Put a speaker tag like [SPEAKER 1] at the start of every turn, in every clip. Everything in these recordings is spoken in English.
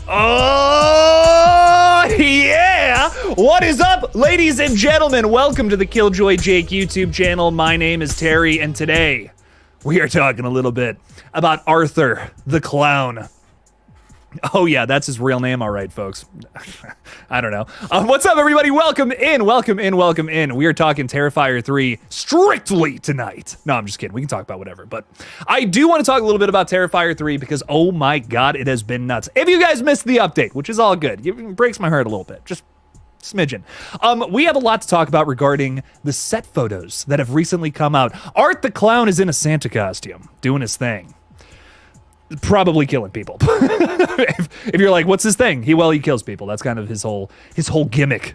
[SPEAKER 1] Oh, yeah! What is up, ladies and gentlemen? Welcome to the KillJoy Jake YouTube channel. My name is Terry, and today we are talking a little bit about Arthur the Clown. Oh, yeah, that's his real name. All right, folks. I don't know. What's up, everybody? Welcome in, welcome in, welcome in. We are talking Terrifier 3 strictly tonight. No, I'm just kidding. We can talk about whatever. But I do want to talk a little bit about Terrifier 3 because, oh my God, it has been nuts. If you guys missed the update, which is all good, it breaks my heart a little bit. Just smidgen. We have a lot to talk about regarding the set photos that have recently come out. Art the Clown is in a Santa costume, doing his thing. Probably killing people. if you're like, what's his thing? He kills people. That's kind of his whole gimmick.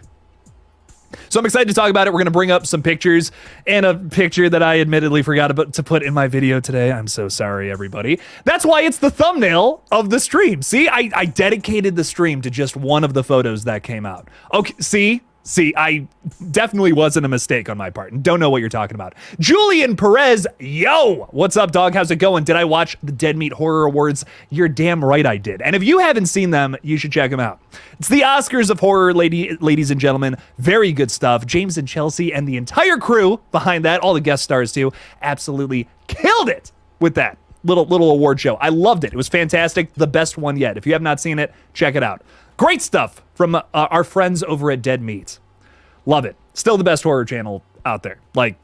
[SPEAKER 1] So I'm excited to talk about it. We're going to bring up some pictures and a picture that I admittedly forgot to put in my video today. I'm so sorry, everybody. That's why it's the thumbnail of the stream. See, I dedicated the stream to just one of the photos that came out. Okay, See, I definitely wasn't a mistake on my part and don't know what you're talking about. Julian Perez, yo, what's up, dog? How's it going? Did I watch the Dead Meat Horror Awards? You're damn right I did. And if you haven't seen them, you should check them out. It's the Oscars of horror, ladies and gentlemen. Very good stuff. James and Chelsea and the entire crew behind that, all the guest stars too, absolutely killed it with that little award show. I loved it. It was fantastic. The best one yet. If you have not seen it, check it out. Great stuff from our friends over at Dead Meat. Love it. Still the best horror channel out there. Like,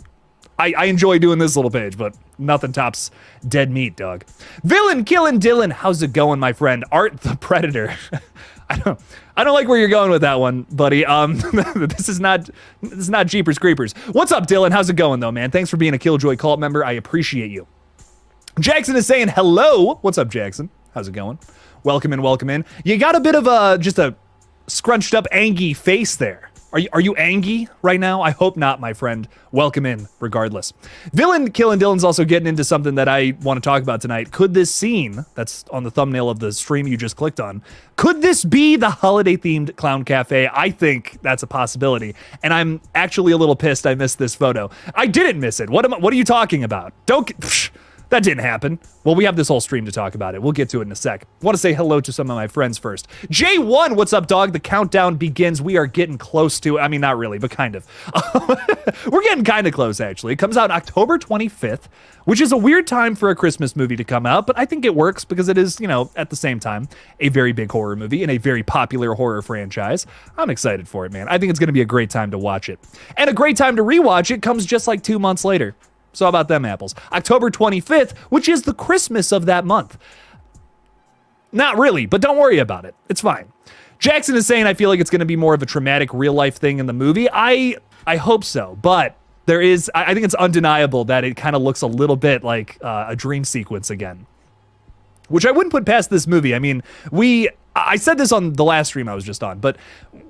[SPEAKER 1] I enjoy doing this little page, but nothing tops Dead Meat, dog. Villain Killin' Dylan, how's it going, my friend? Art the Predator. I don't like where you're going with that one, buddy. This is not Jeepers Creepers. What's up, Dylan? How's it going, though, man? Thanks for being a KillJoy cult member. I appreciate you. Jackson is saying hello. What's up, Jackson? How's it going? Welcome in, welcome in. You got a bit of just a scrunched up, angy face there. Are you angy right now? I hope not, my friend. Welcome in, regardless. Villain Killin' Dylan's also getting into something that I want to talk about tonight. Could this scene, that's on the thumbnail of the stream you just clicked on, could this be the holiday-themed clown cafe? I think that's a possibility, and I'm actually a little pissed I missed this photo. I didn't miss it. What are you talking about? That didn't happen. Well, we have this whole stream to talk about it. We'll get to it in a sec. I want to say hello to some of my friends first. J1, what's up, dog? The countdown begins. We are getting close to it. I mean, not really, but kind of. We're getting kind of close, actually. It comes out October 25th, which is a weird time for a Christmas movie to come out, but I think it works because it is, at the same time, a very big horror movie and a very popular horror franchise. I'm excited for it, man. I think it's going to be a great time to watch it. And a great time to rewatch it comes just like 2 months later. So how about them apples? October 25th, which is the Christmas of that month. Not really, but don't worry about it. It's fine. Jackson is saying, I feel like it's going to be more of a traumatic real-life thing in the movie. I hope so, but I think it's undeniable that it kind of looks a little bit like a dream sequence again, which I wouldn't put past this movie. I mean, I said this on the last stream I was just on, but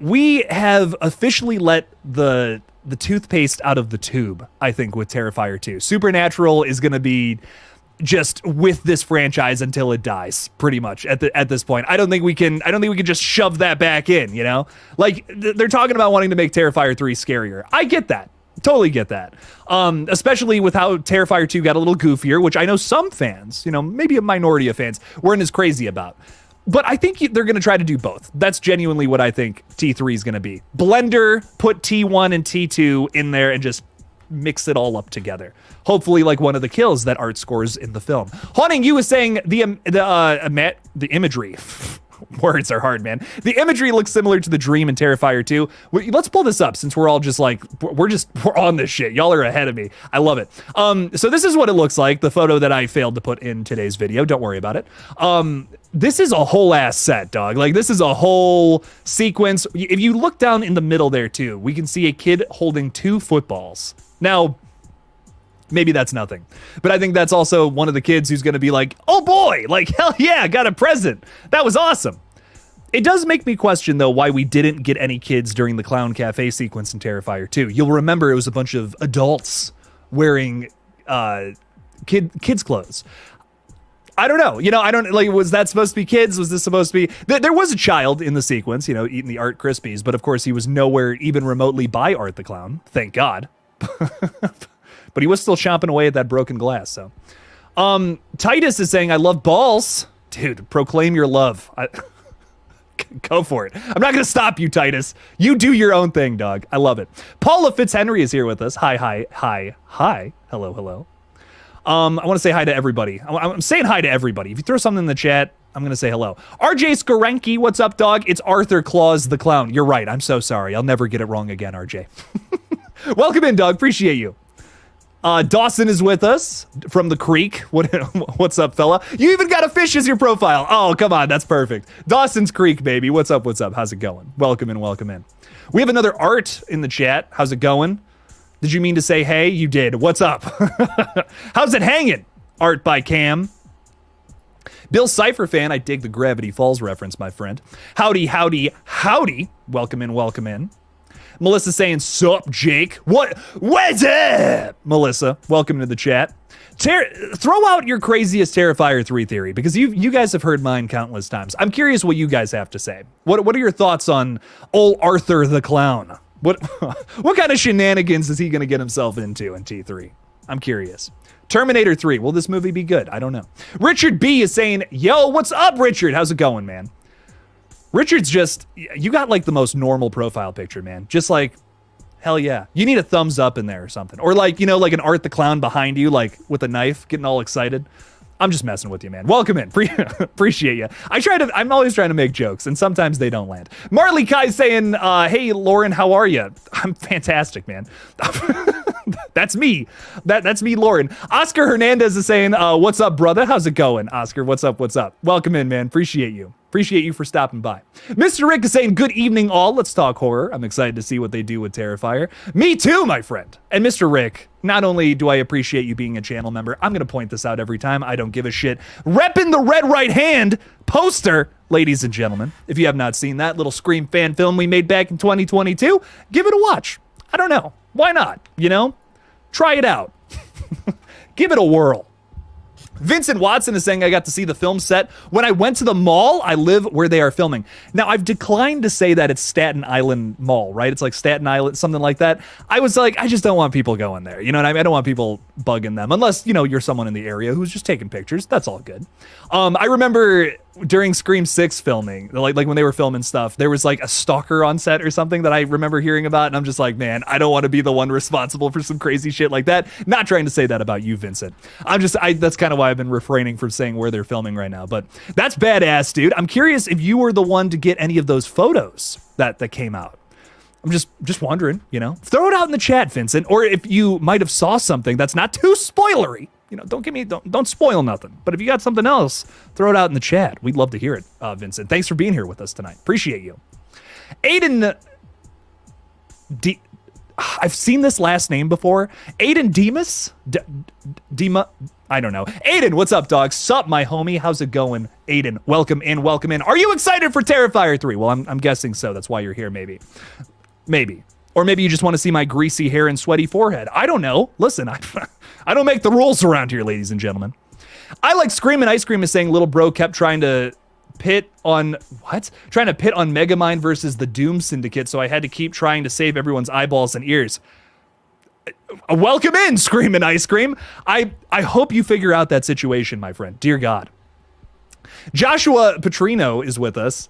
[SPEAKER 1] we have officially let the toothpaste out of the tube, I think, with Terrifier 2. Supernatural is going to be just with this franchise until it dies, pretty much at this point. I don't think we can just shove that back in, Like they're talking about wanting to make Terrifier 3 scarier. I get that. Totally get that. Especially with how Terrifier 2 got a little goofier, which I know some fans, maybe a minority of fans, weren't as crazy about. But I think they're going to try to do both. That's genuinely what I think T3 is going to be. Blender, put T1 and T2 in there and just mix it all up together. Hopefully like one of the kills that Art scores in the film. Haunting You is saying the imagery. Words are hard, man. The imagery looks similar to the Dream in Terrifier 2. Let's pull this up since we're all just like, we're on this shit. Y'all are ahead of me. I love it. So this is what it looks like, the photo that I failed to put in today's video. Don't worry about it. This is a whole ass set, dog. Like this is a whole sequence. If you look down in the middle there too, we can see a kid holding 2 footballs. Now, maybe that's nothing, but I think that's also one of the kids who's going to be like, oh boy, like, hell yeah, got a present. That was awesome. It does make me question, though, why we didn't get any kids during the Clown Cafe sequence in Terrifier 2. You'll remember it was a bunch of adults wearing kids' clothes. I don't know. I don't, like, was that supposed to be kids? Was this supposed to be... There was a child in the sequence, eating the Art Krispies, but of course he was nowhere even remotely by Art the Clown. Thank God. But he was still chomping away at that broken glass, so. Titus is saying, I love balls. Dude, proclaim your love. Go for it. I'm not going to stop you, Titus. You do your own thing, dog. I love it. Paula Fitzhenry is here with us. Hi. Hello. I want to say hi to everybody. I'm saying hi to everybody. If you throw something in the chat, I'm going to say hello. RJ Skorenki, what's up, dog? It's Arthur Claus the Clown. You're right. I'm so sorry. I'll never get it wrong again, RJ. Welcome in, dog. Appreciate you. Dawson is with us from the creek. What's up, fella? You even got a fish as your profile. Oh, come on. That's perfect. Dawson's Creek, baby. What's up? How's it going? Welcome in. We have another Art in the chat. How's it going? Did you mean to say hey? You did. What's up? How's it hanging? Art by Cam. Bill Cipher fan. I dig the Gravity Falls reference, my friend. Howdy. Welcome in. Melissa saying, sup, Jake? What's up? Melissa, welcome to the chat. Throw out your craziest Terrifier 3 theory, because you guys have heard mine countless times. I'm curious what you guys have to say. What are your thoughts on old Arthur the Clown? What kind of shenanigans is he going to get himself into in T3? I'm curious. Terminator 3, will this movie be good? I don't know. Richard B is saying, yo, what's up, Richard? How's it going, man? Richard's you got like the most normal profile picture, man. Just like, hell yeah. You need a thumbs up in there or something. Or like, like an Art the Clown behind you, like with a knife, getting all excited. I'm just messing with you, man. Welcome in. Appreciate you. I'm always trying to make jokes, and sometimes they don't land. Marley Kai saying, hey, Lauren, how are you? I'm fantastic, man. That's me. That's me, Lauren. Oscar Hernandez is saying, what's up, brother? How's it going? Oscar, what's up? Welcome in, man. Appreciate you. Appreciate you for stopping by. Mr. Rick is saying, good evening, all. Let's talk horror. I'm excited to see what they do with Terrifier. Me too, my friend. And Mr. Rick, not only do I appreciate you being a channel member, I'm going to point this out every time. I don't give a shit. Reppin' the Red Right Hand poster, ladies and gentlemen. If you have not seen that little Scream fan film we made back in 2022, give it a watch. I don't know. Why not? Try it out. Give it a whirl. Vincent Watson is saying I got to see the film set when I went to the mall. I live where they are filming. Now, I've declined to say that it's Staten Island Mall, right? It's like Staten Island, something like that. I was like, I just don't want people going there. You know what I mean? I don't want people bugging them unless, you're someone in the area who's just taking pictures. That's all good. I remember during Scream 6 filming, like when they were filming stuff, there was like a stalker on set or something that I remember hearing about. And I'm just like, man, I don't want to be the one responsible for some crazy shit like that. Not trying to say that about you, Vincent. That's kind of why I've been refraining from saying where they're filming right now. But that's badass, dude. I'm curious if you were the one to get any of those photos that came out. I'm just wondering, Throw it out in the chat, Vincent. Or if you might have saw something that's not too spoilery. Don't spoil nothing. But if you got something else, throw it out in the chat. We'd love to hear it, Vincent. Thanks for being here with us tonight. Appreciate you. Aiden I've seen this last name before. Aiden Demas? Dema? I don't know. Aiden, what's up, dog? Sup, my homie? How's it going? Aiden, welcome in. Are you excited for Terrifier 3? Well, I'm guessing so. That's why you're here, maybe. Or maybe you just want to see my greasy hair and sweaty forehead. I don't know. Listen, I don't make the rules around here, ladies and gentlemen. I like Screamin' Ice Cream is saying little bro kept trying to pit on Megamind versus the Doom Syndicate, so I had to keep trying to save everyone's eyeballs and ears. Welcome in, Screamin' Ice Cream. I hope you figure out that situation, my friend. Dear God. Joshua Petrino is with us.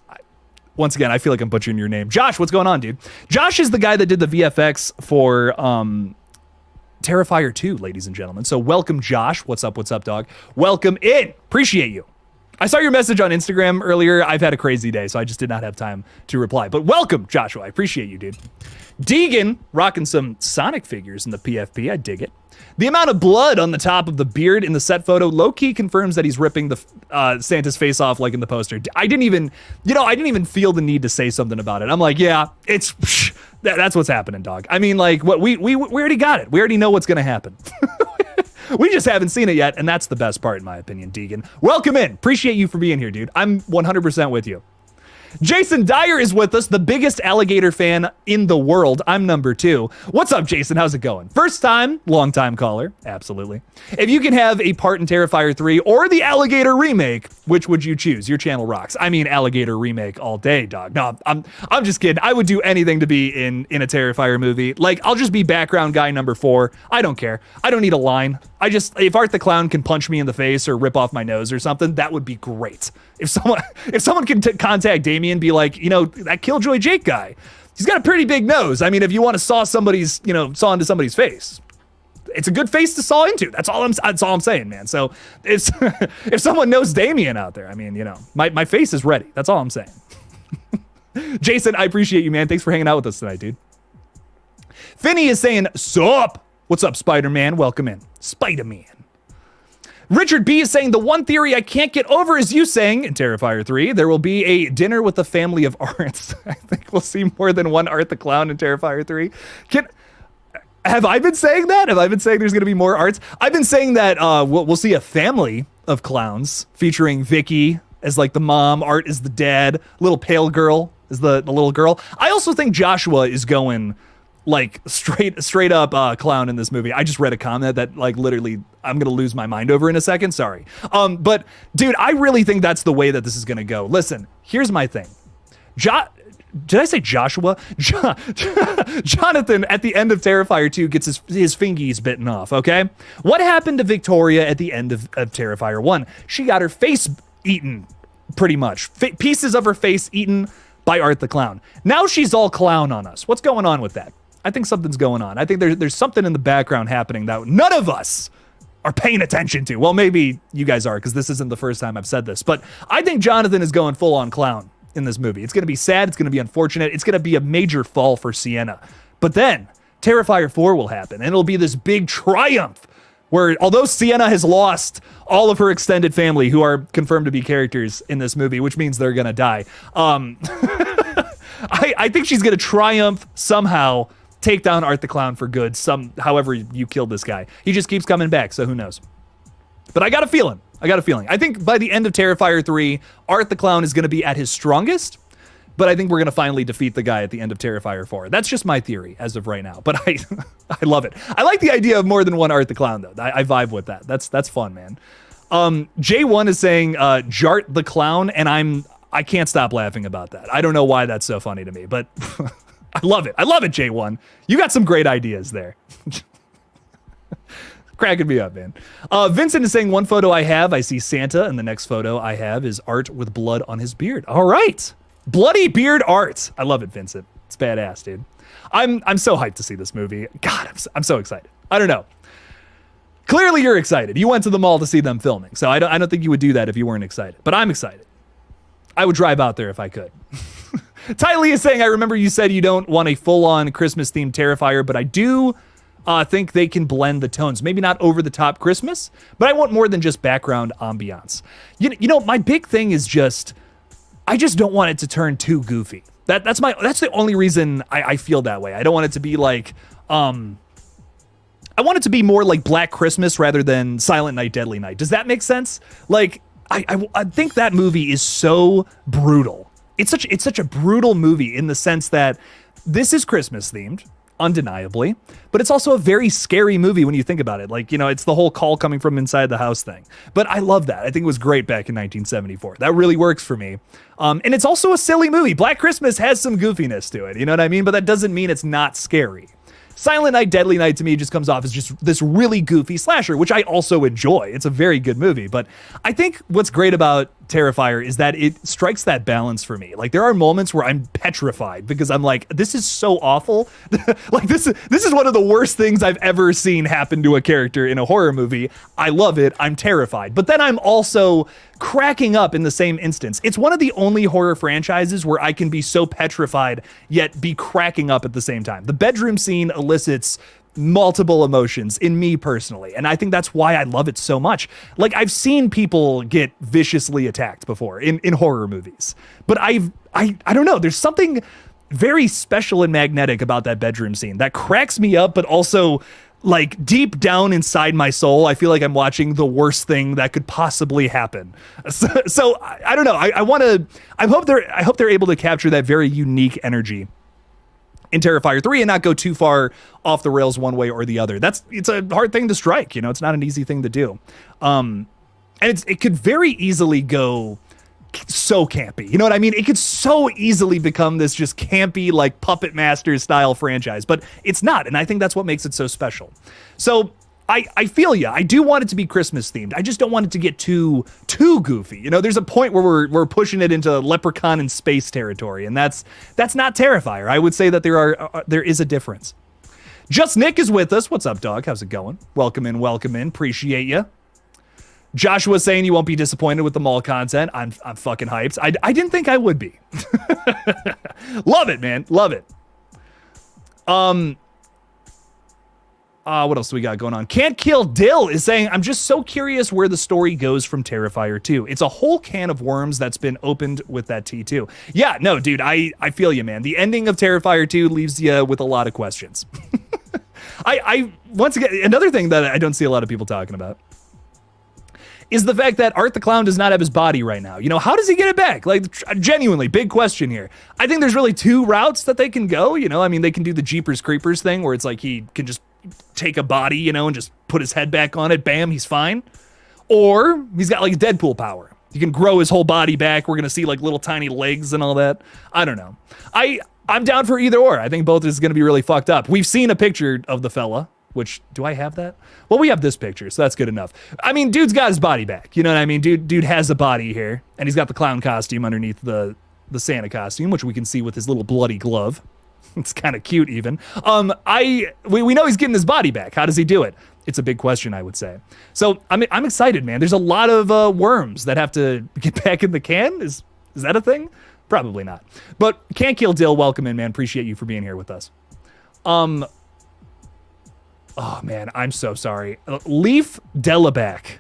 [SPEAKER 1] Once again, I feel like I'm butchering your name. Josh, what's going on, dude? Josh is the guy that did the VFX for Terrifier 2, ladies and gentlemen. So welcome, Josh. What's up, dog? Welcome in. Appreciate you. I saw your message on Instagram earlier. I've had a crazy day, so I just did not have time to reply. But welcome, Joshua. I appreciate you, dude. Deegan, rocking some Sonic figures in the PFP. I dig it. The amount of blood on the top of the beard in the set photo low-key confirms that he's ripping the Santa's face off like in the poster. I didn't even feel the need to say something about it. I'm like, yeah, that's what's happening, dog. I mean, like, what we already got it. We already know what's gonna happen. We just haven't seen it yet, and that's the best part, in my opinion, Deegan. Welcome in. Appreciate you for being here, dude. I'm 100% with you. Jason Dyer is with us, the biggest alligator fan in the world. I'm number 2. What's up, Jason? How's it going? First time, long time caller. Absolutely. If you can have a part in Terrifier 3 or the Alligator remake, which would you choose? Your channel rocks. I mean, Alligator remake all day, dog. No, I'm just kidding. I would do anything to be in a Terrifier movie. Like, I'll just be background guy number 4. I don't care. I don't need a line. if Art the Clown can punch me in the face or rip off my nose or something, that would be great. If someone can contact Damien, be like, that KillJoy Jake guy, he's got a pretty big nose. I mean, if you want to saw into somebody's face, it's a good face to saw into. That's all I'm saying, man. So if someone knows Damien out there, I mean, my face is ready. That's all I'm saying. Jason, I appreciate you, man. Thanks for hanging out with us tonight, dude. Finney is saying, sup? What's up, Spider-Man? Welcome in. Spider-Man. Richard B is saying, the one theory I can't get over is you saying, in Terrifier 3, there will be a dinner with the family of Arts. I think we'll see more than one Art the Clown in Terrifier 3. Have I been saying that? Have I been saying there's going to be more Arts? I've been saying that we'll see a family of clowns featuring Vicky as like the mom, Art is the dad, little pale girl is the little girl. I also think Joshua is going like straight up clown in this movie. I just read a comment that like literally I'm gonna lose my mind over in a second. Sorry. But dude, I really think that's the way that this is gonna go. Listen, here's my thing. Did I say Joshua? Jonathan at the end of Terrifier 2 gets his fingies bitten off, okay? What happened to Victoria at the end of Terrifier 1? She got her face eaten, pretty much. Pieces of her face eaten by Art the Clown. Now she's all clown on us. What's going on with that? I think something's going on. I think there's something in the background happening that none of us are paying attention to. Well, maybe you guys are, because this isn't the first time I've said this. But I think Jonathan is going full on clown in this movie. It's going to be sad. It's going to be unfortunate. It's going to be a major fall for Sienna. But then Terrifier 4 will happen, and it'll be this big triumph where, although Sienna has lost all of her extended family who are confirmed to be characters in this movie, which means they're going to die, I think she's going to triumph somehow, take down Art the Clown for good, however you killed this guy. He just keeps coming back, so who knows? But I got a feeling. I think by the end of Terrifier 3, Art the Clown is going to be at his strongest, but I think we're going to finally defeat the guy at the end of Terrifier 4. That's just my theory as of right now, but I love it. I like the idea of more than one Art the Clown, though. I vibe with that. That's fun, man. J1 is saying Jart the Clown, and I can't stop laughing about that. I don't know why that's so funny to me, but I love it. I love it, J1. You got some great ideas there. Cracking me up, man. Vincent is saying, one photo I have, I see Santa, and the next photo I have is Art with blood on his beard. All right. Bloody beard Art. I love it, Vincent. It's badass, dude. I'm so hyped to see this movie. God, I'm so excited. I don't know. Clearly you're excited. You went to the mall to see them filming, so I don't think you would do that if you weren't excited. But I'm excited. I would drive out there if I could. Ty Lee is saying, I remember you said you don't want a full-on Christmas-themed Terrifier, but I do think they can blend the tones. Maybe not over-the-top Christmas, but I want more than just background ambiance. You know, my big thing is I just don't want it to turn too goofy. That's the only reason I feel that way. I don't want it to be like, I want it to be more like Black Christmas rather than Silent Night, Deadly Night. Does that make sense? Like, I think that movie is so brutal. It's such a brutal movie in the sense that this is Christmas themed, undeniably, but it's also a very scary movie when you think about it. Like, you know, it's the whole call coming from inside the house thing. But I love that. I think it was great back in 1974. That really works for me. And it's also a silly movie. Black Christmas has some goofiness to it. You know what I mean? But that doesn't mean it's not scary. Silent Night, Deadly Night to me just comes off as just this really goofy slasher, which I also enjoy. It's a very good movie. But I think what's great about Terrifier is that it strikes that balance for me. Like, there are moments where I'm petrified because I'm like, this is so awful. Like, this is one of the worst things I've ever seen happen to a character in a horror movie. I love it. I'm terrified. But then I'm also cracking up in the same instance. It's one of the only horror franchises where I can be so petrified yet be cracking up at the same time. The bedroom scene elicits multiple emotions in me personally, and I think that's why I love it so much. Like, I've seen people get viciously attacked before in horror movies, but I don't know, there's something very special and magnetic about that bedroom scene that cracks me up, but also, like, deep down inside my soul, I feel like I'm watching the worst thing that could possibly happen. So I don't know. I hope they're able to capture that very unique energy in Terrifier 3 and not go too far off the rails one way or the other. It's a hard thing to strike. You know, it's not an easy thing to do. And it could very easily go so campy. You know what I mean? It could so easily become this just campy, like, Puppet Master style franchise, but it's not. And I think that's what makes it so special. So I feel ya. I do want it to be Christmas themed. I just don't want it to get too goofy. You know, there's a point where we're pushing it into Leprechaun in space territory, and that's not Terrifier. I would say that there is a difference. Just Nick is with us. What's up, dog? How's it going? Welcome in, welcome in. Appreciate you. Joshua saying you won't be disappointed with the mall content. I'm fucking hyped. I didn't think I would be. Love it, man. Love it. What else do we got going on? Can't Kill Dill is saying, I'm just so curious where the story goes from Terrifier 2. It's a whole can of worms that's been opened with that T2. Yeah, no, dude, I feel you, man. The ending of Terrifier 2 leaves you with a lot of questions. I once again, another thing that I don't see a lot of people talking about is the fact that Art the Clown does not have his body right now. You know, how does he get it back? Like, genuinely, big question here. I think there's really two routes that they can go. You know, I mean, they can do the Jeepers Creepers thing where it's like he can just take a body, you know, and just put his head back on it. Bam, he's fine. Or he's got like Deadpool power. He can grow his whole body back. We're going to see like little tiny legs and all that. I don't know. I'm down for either or. I think both is going to be really fucked up. We've seen a picture of the fella. Which, do I have that? Well, we have this picture, so that's good enough. I mean, dude's got his body back. You know what I mean? Dude has a body here, and he's got the clown costume underneath the Santa costume, which we can see with his little bloody glove. It's kind of cute, even. We know he's getting his body back. How does he do it? It's a big question, I would say. So I'm excited, man. There's a lot of worms that have to get back in the can. Is that a thing? Probably not. But Can't Kill Dill, welcome in, man. Appreciate you for being here with us. Oh, man, I'm so sorry. Leaf Delaback.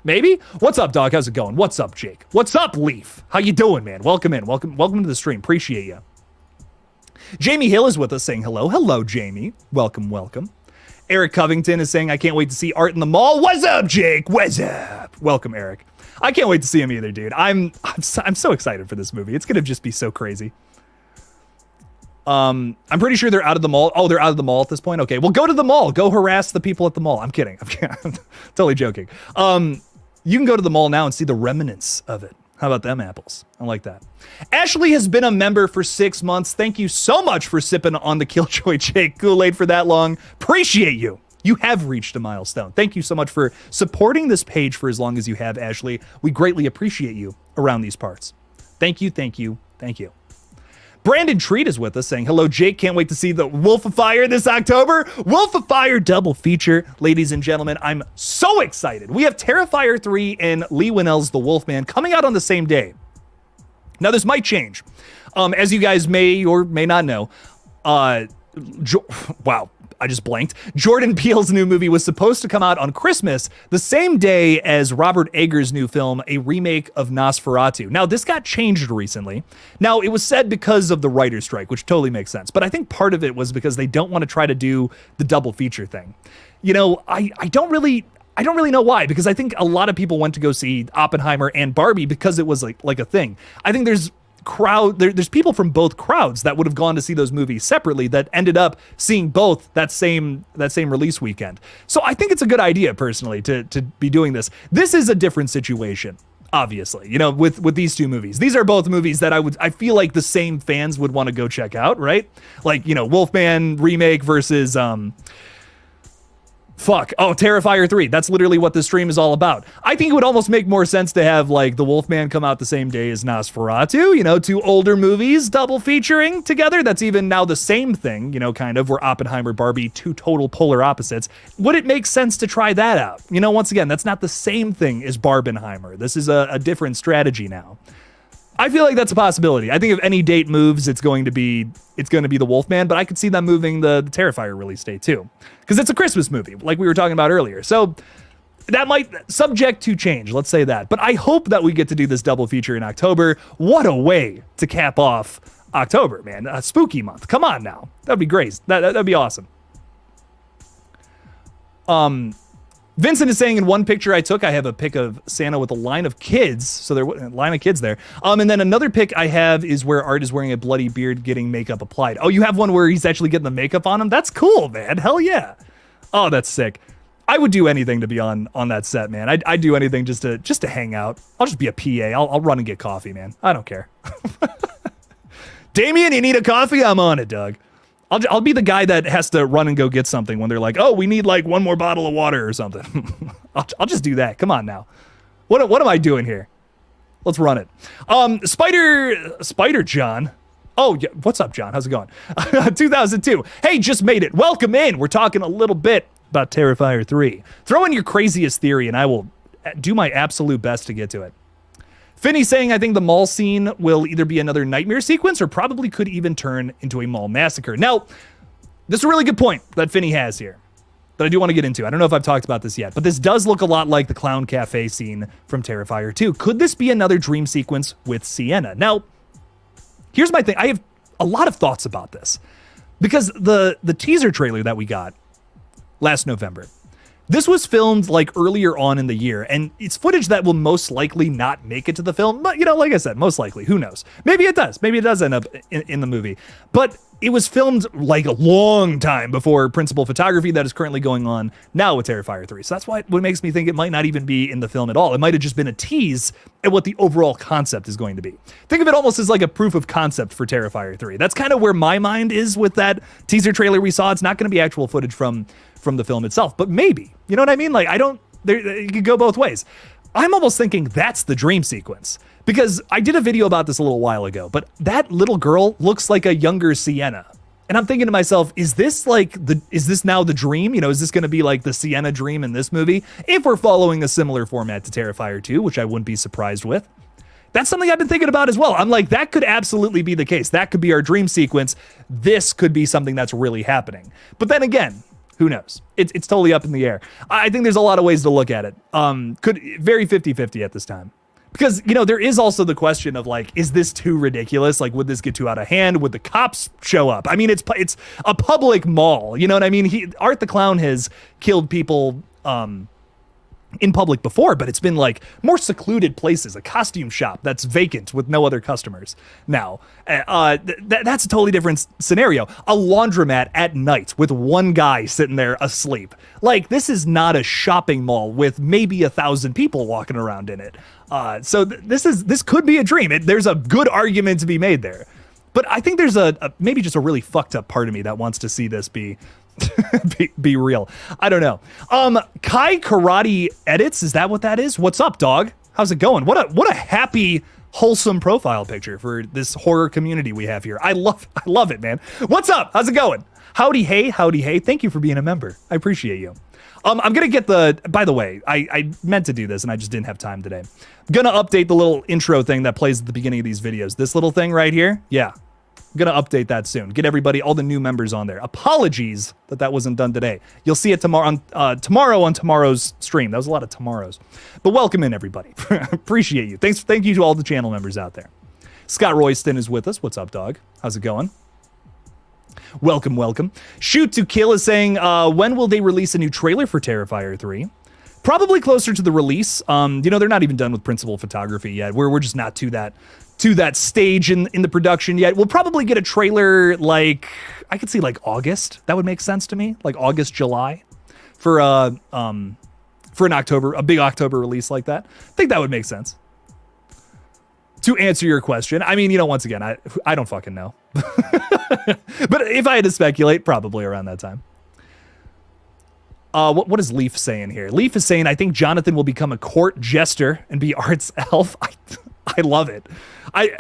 [SPEAKER 1] Maybe? What's up, dog? How's it going? What's up, Jake? What's up, Leaf? How you doing, man? Welcome in. Welcome to the stream. Appreciate you. Jamie Hill is with us saying hello. Hello, Jamie. Welcome, welcome. Eric Covington is saying, I can't wait to see Art in the mall. What's up, Jake? What's up? Welcome, Eric. I can't wait to see him either, dude. I'm so excited for this movie. It's going to just be so crazy. I'm pretty sure they're out of the mall. Oh, they're out of the mall at this point? Okay, well, go to the mall. Go harass the people at the mall. I'm kidding. I'm totally joking. You can go to the mall now and see the remnants of it. How about them apples? I like that. Ashley has been a member for 6 months. Thank you so much for sipping on the KillJoy Jake Kool-Aid for that long. Appreciate you. You have reached a milestone. Thank you so much for supporting this page for as long as you have, Ashley. We greatly appreciate you around these parts. Thank you, thank you, thank you. Brandon Treat is with us saying, hello, Jake. Can't wait to see the Wolf of Fire this October. Wolf of Fire double feature. Ladies and gentlemen, I'm so excited. We have Terrifier 3 and Lee Winnell's The Wolfman coming out on the same day. Now, this might change. As you guys may or may not know, wow. I just blanked. Jordan Peele's new movie was supposed to come out on Christmas, the same day as Robert Eggers' new film, a remake of Nosferatu. Now, this got changed recently. Now, it was said because of the writer's strike, which totally makes sense. But I think part of it was because they don't want to try to do the double feature thing. You know, I don't really know why, because I think a lot of people went to go see Oppenheimer and Barbie because it was like a thing. I think there's people from both crowds that would have gone to see those movies separately that ended up seeing both that same release weekend. So I think it's a good idea, personally, to be doing this. This is a different situation, obviously, you know, with these two movies. These are both movies that I feel like the same fans would want to go check out, right? Like, you know, Wolfman remake versus Terrifier 3. That's literally what this stream is all about. I think it would almost make more sense to have, like, The Wolfman come out the same day as Nosferatu, you know, two older movies double featuring together. That's even now the same thing, you know, kind of, where Oppenheimer, Barbie, two total polar opposites. Would it make sense to try that out? You know, once again, that's not the same thing as Barbenheimer. This is a different strategy now. I feel like that's a possibility. I think if any date moves, it's going to be the Wolfman, but I could see them moving the Terrifier release date too, because it's a Christmas movie, like we were talking about earlier. So that might subject to change. Let's say that. But I hope that we get to do this double feature in October. What a way to cap off October, man! A spooky month. Come on now, that'd be great. That'd be awesome. Vincent is saying, in one picture I took, I have a pic of Santa with a line of kids. So there a line of kids there. And then another pic I have is where Art is wearing a bloody beard getting makeup applied. Oh, you have one where he's actually getting the makeup on him? That's cool, man. Hell yeah. Oh, that's sick. I would do anything to be on that set, man. I'd do anything just to hang out. I'll just be a PA. I'll run and get coffee, man. I don't care. Damien, you need a coffee? I'm on it, Doug. I'll be the guy that has to run and go get something when they're like, oh, we need like one more bottle of water or something. I'll just do that. Come on now. What am I doing here? Let's run it. Spider John. Oh, yeah. What's up, John? How's it going? 2002. Hey, just made it. Welcome in. We're talking a little bit about Terrifier 3. Throw in your craziest theory and I will do my absolute best to get to it. Finney saying, I think the mall scene will either be another nightmare sequence or probably could even turn into a mall massacre. Now, this is a really good point that Finney has here that I do want to get into. I don't know if I've talked about this yet, but this does look a lot like the Clown Cafe scene from Terrifier 2. Could this be another dream sequence with Sienna? Now, here's my thing. I have a lot of thoughts about this because the teaser trailer that we got last November, this was filmed like earlier on in the year, and it's footage that will most likely not make it to the film. But, you know, like I said, most likely, who knows? Maybe it does. Maybe it does end up in the movie. But it was filmed like a long time before principal photography that is currently going on now with Terrifier 3. So that's what makes me think it might not even be in the film at all. It might have just been a tease at what the overall concept is going to be. Think of it almost as like a proof of concept for Terrifier 3. That's kind of where my mind is with that teaser trailer we saw. It's not going to be actual footage from the film itself, but maybe, you know what I mean? Like, it could go both ways. I'm almost thinking that's the dream sequence because I did a video about this a little while ago, but that little girl looks like a younger Sienna. And I'm thinking to myself, is this now the dream? You know, is this going to be like the Sienna dream in this movie? If we're following a similar format to Terrifier 2, which I wouldn't be surprised with. That's something I've been thinking about as well. I'm like, that could absolutely be the case. That could be our dream sequence. This could be something that's really happening. But then again, who knows? It's totally up in the air. I think there's a lot of ways to look at it. Could very 50-50 at this time. Because, you know, there is also the question of like, is this too ridiculous? Like, would this get too out of hand? Would the cops show up? I mean, it's a public mall. You know what I mean? Art the Clown has killed people in public before, but it's been like more secluded places, a costume shop that's vacant with no other customers. Now, that's a totally different scenario. A laundromat at night with one guy sitting there asleep. Like, this is not a shopping mall with maybe 1,000 people walking around in it. So this could be a dream. There's a good argument to be made there. But I think there's maybe just a really fucked up part of me that wants to see this be real. I don't know. Kai Karate Edits, is that what that is? What's up, dog? How's it going? What a happy, wholesome profile picture for this horror community we have here. I love it, man. What's up? How's it going? Howdy hey. Thank you for being a member. I appreciate you. I'm gonna get by the way, I meant to do this and I just didn't have time today. I'm gonna update the little intro thing that plays at the beginning of these videos. This little thing right here. Yeah. I'm gonna update that soon. Get everybody, all the new members on there. Apologies that wasn't done today. You'll see it tomorrow on tomorrow's stream. That was a lot of tomorrows. But welcome in, everybody. Appreciate you. Thank you to all the channel members out there. Scott Royston is with us. What's up, dog? How's it going? Welcome. Shoot to Kill is saying, when will they release a new trailer for Terrifier 3? Probably closer to the release. You know, they're not even done with principal photography yet. We're just not to that stage in the production yet. We'll probably get a trailer like, I could see like August. That would make sense to me. Like August, July for an October, a big October release like that. I think that would make sense. To answer your question, I mean, you know, once again, I don't fucking know. But if I had to speculate, probably around that time. What is Leaf saying here? Leaf is saying, I think Jonathan will become a court jester and be Art's elf. I love it. I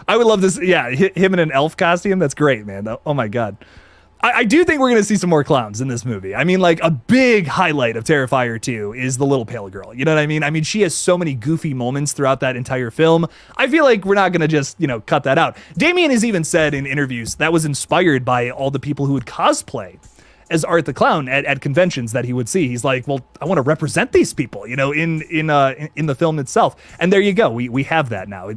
[SPEAKER 1] would love this. Yeah, him in an elf costume. That's great, man. Oh my God. I do think we're going to see some more clowns in this movie. I mean, like, a big highlight of Terrifier 2 is the little pale girl. You know what I mean? I mean, she has so many goofy moments throughout that entire film. I feel like we're not going to just, you know, cut that out. Damien has even said in interviews that was inspired by all the people who would cosplay as Art the Clown at conventions that he would see. He's like, well, I want to represent these people, you know, in the film itself. And there you go. We have that now.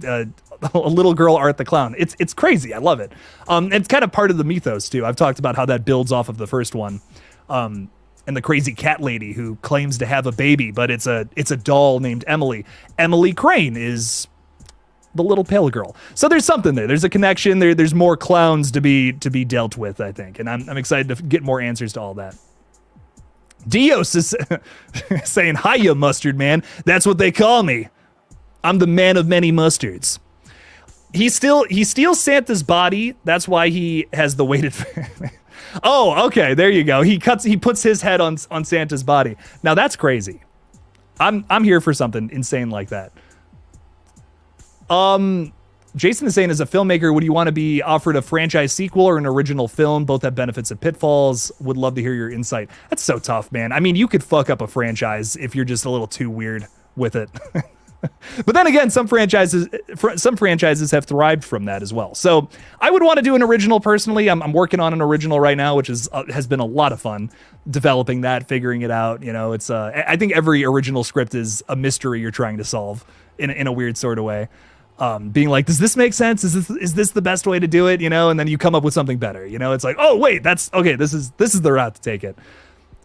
[SPEAKER 1] A little girl Art the Clown. It's crazy. I love it. It's kind of part of the mythos too. I've talked about how that builds off of the first one. And the crazy cat lady who claims to have a baby, but it's a doll named Emily. Emily Crane is the little pale girl. So there's something there. There's a connection there. There's more clowns to be dealt with, I think. And I'm excited to get more answers to all that. Dios is saying, hiya, mustard man. That's what they call me. I'm the man of many mustards. He steals Santa's body. That's why he has the weighted. Oh, okay. There you go. He puts his head on Santa's body. Now that's crazy. I'm here for something insane like that. Jason is saying, as a filmmaker, would you want to be offered a franchise sequel or an original film? Both have benefits and pitfalls. Would love to hear your insight. That's so tough, man. I mean, you could fuck up a franchise if you're just a little too weird with it. But then again, some franchises have thrived from that as well. So I would want to do an original personally. I'm working on an original right now, which has been a lot of fun developing that, figuring it out. You know, it's I think every original script is a mystery you're trying to solve in a weird sort of way. Being like, does this make sense? Is this the best way to do it? You know, and then you come up with something better. You know, it's like, oh wait, that's okay. This is the route to take it.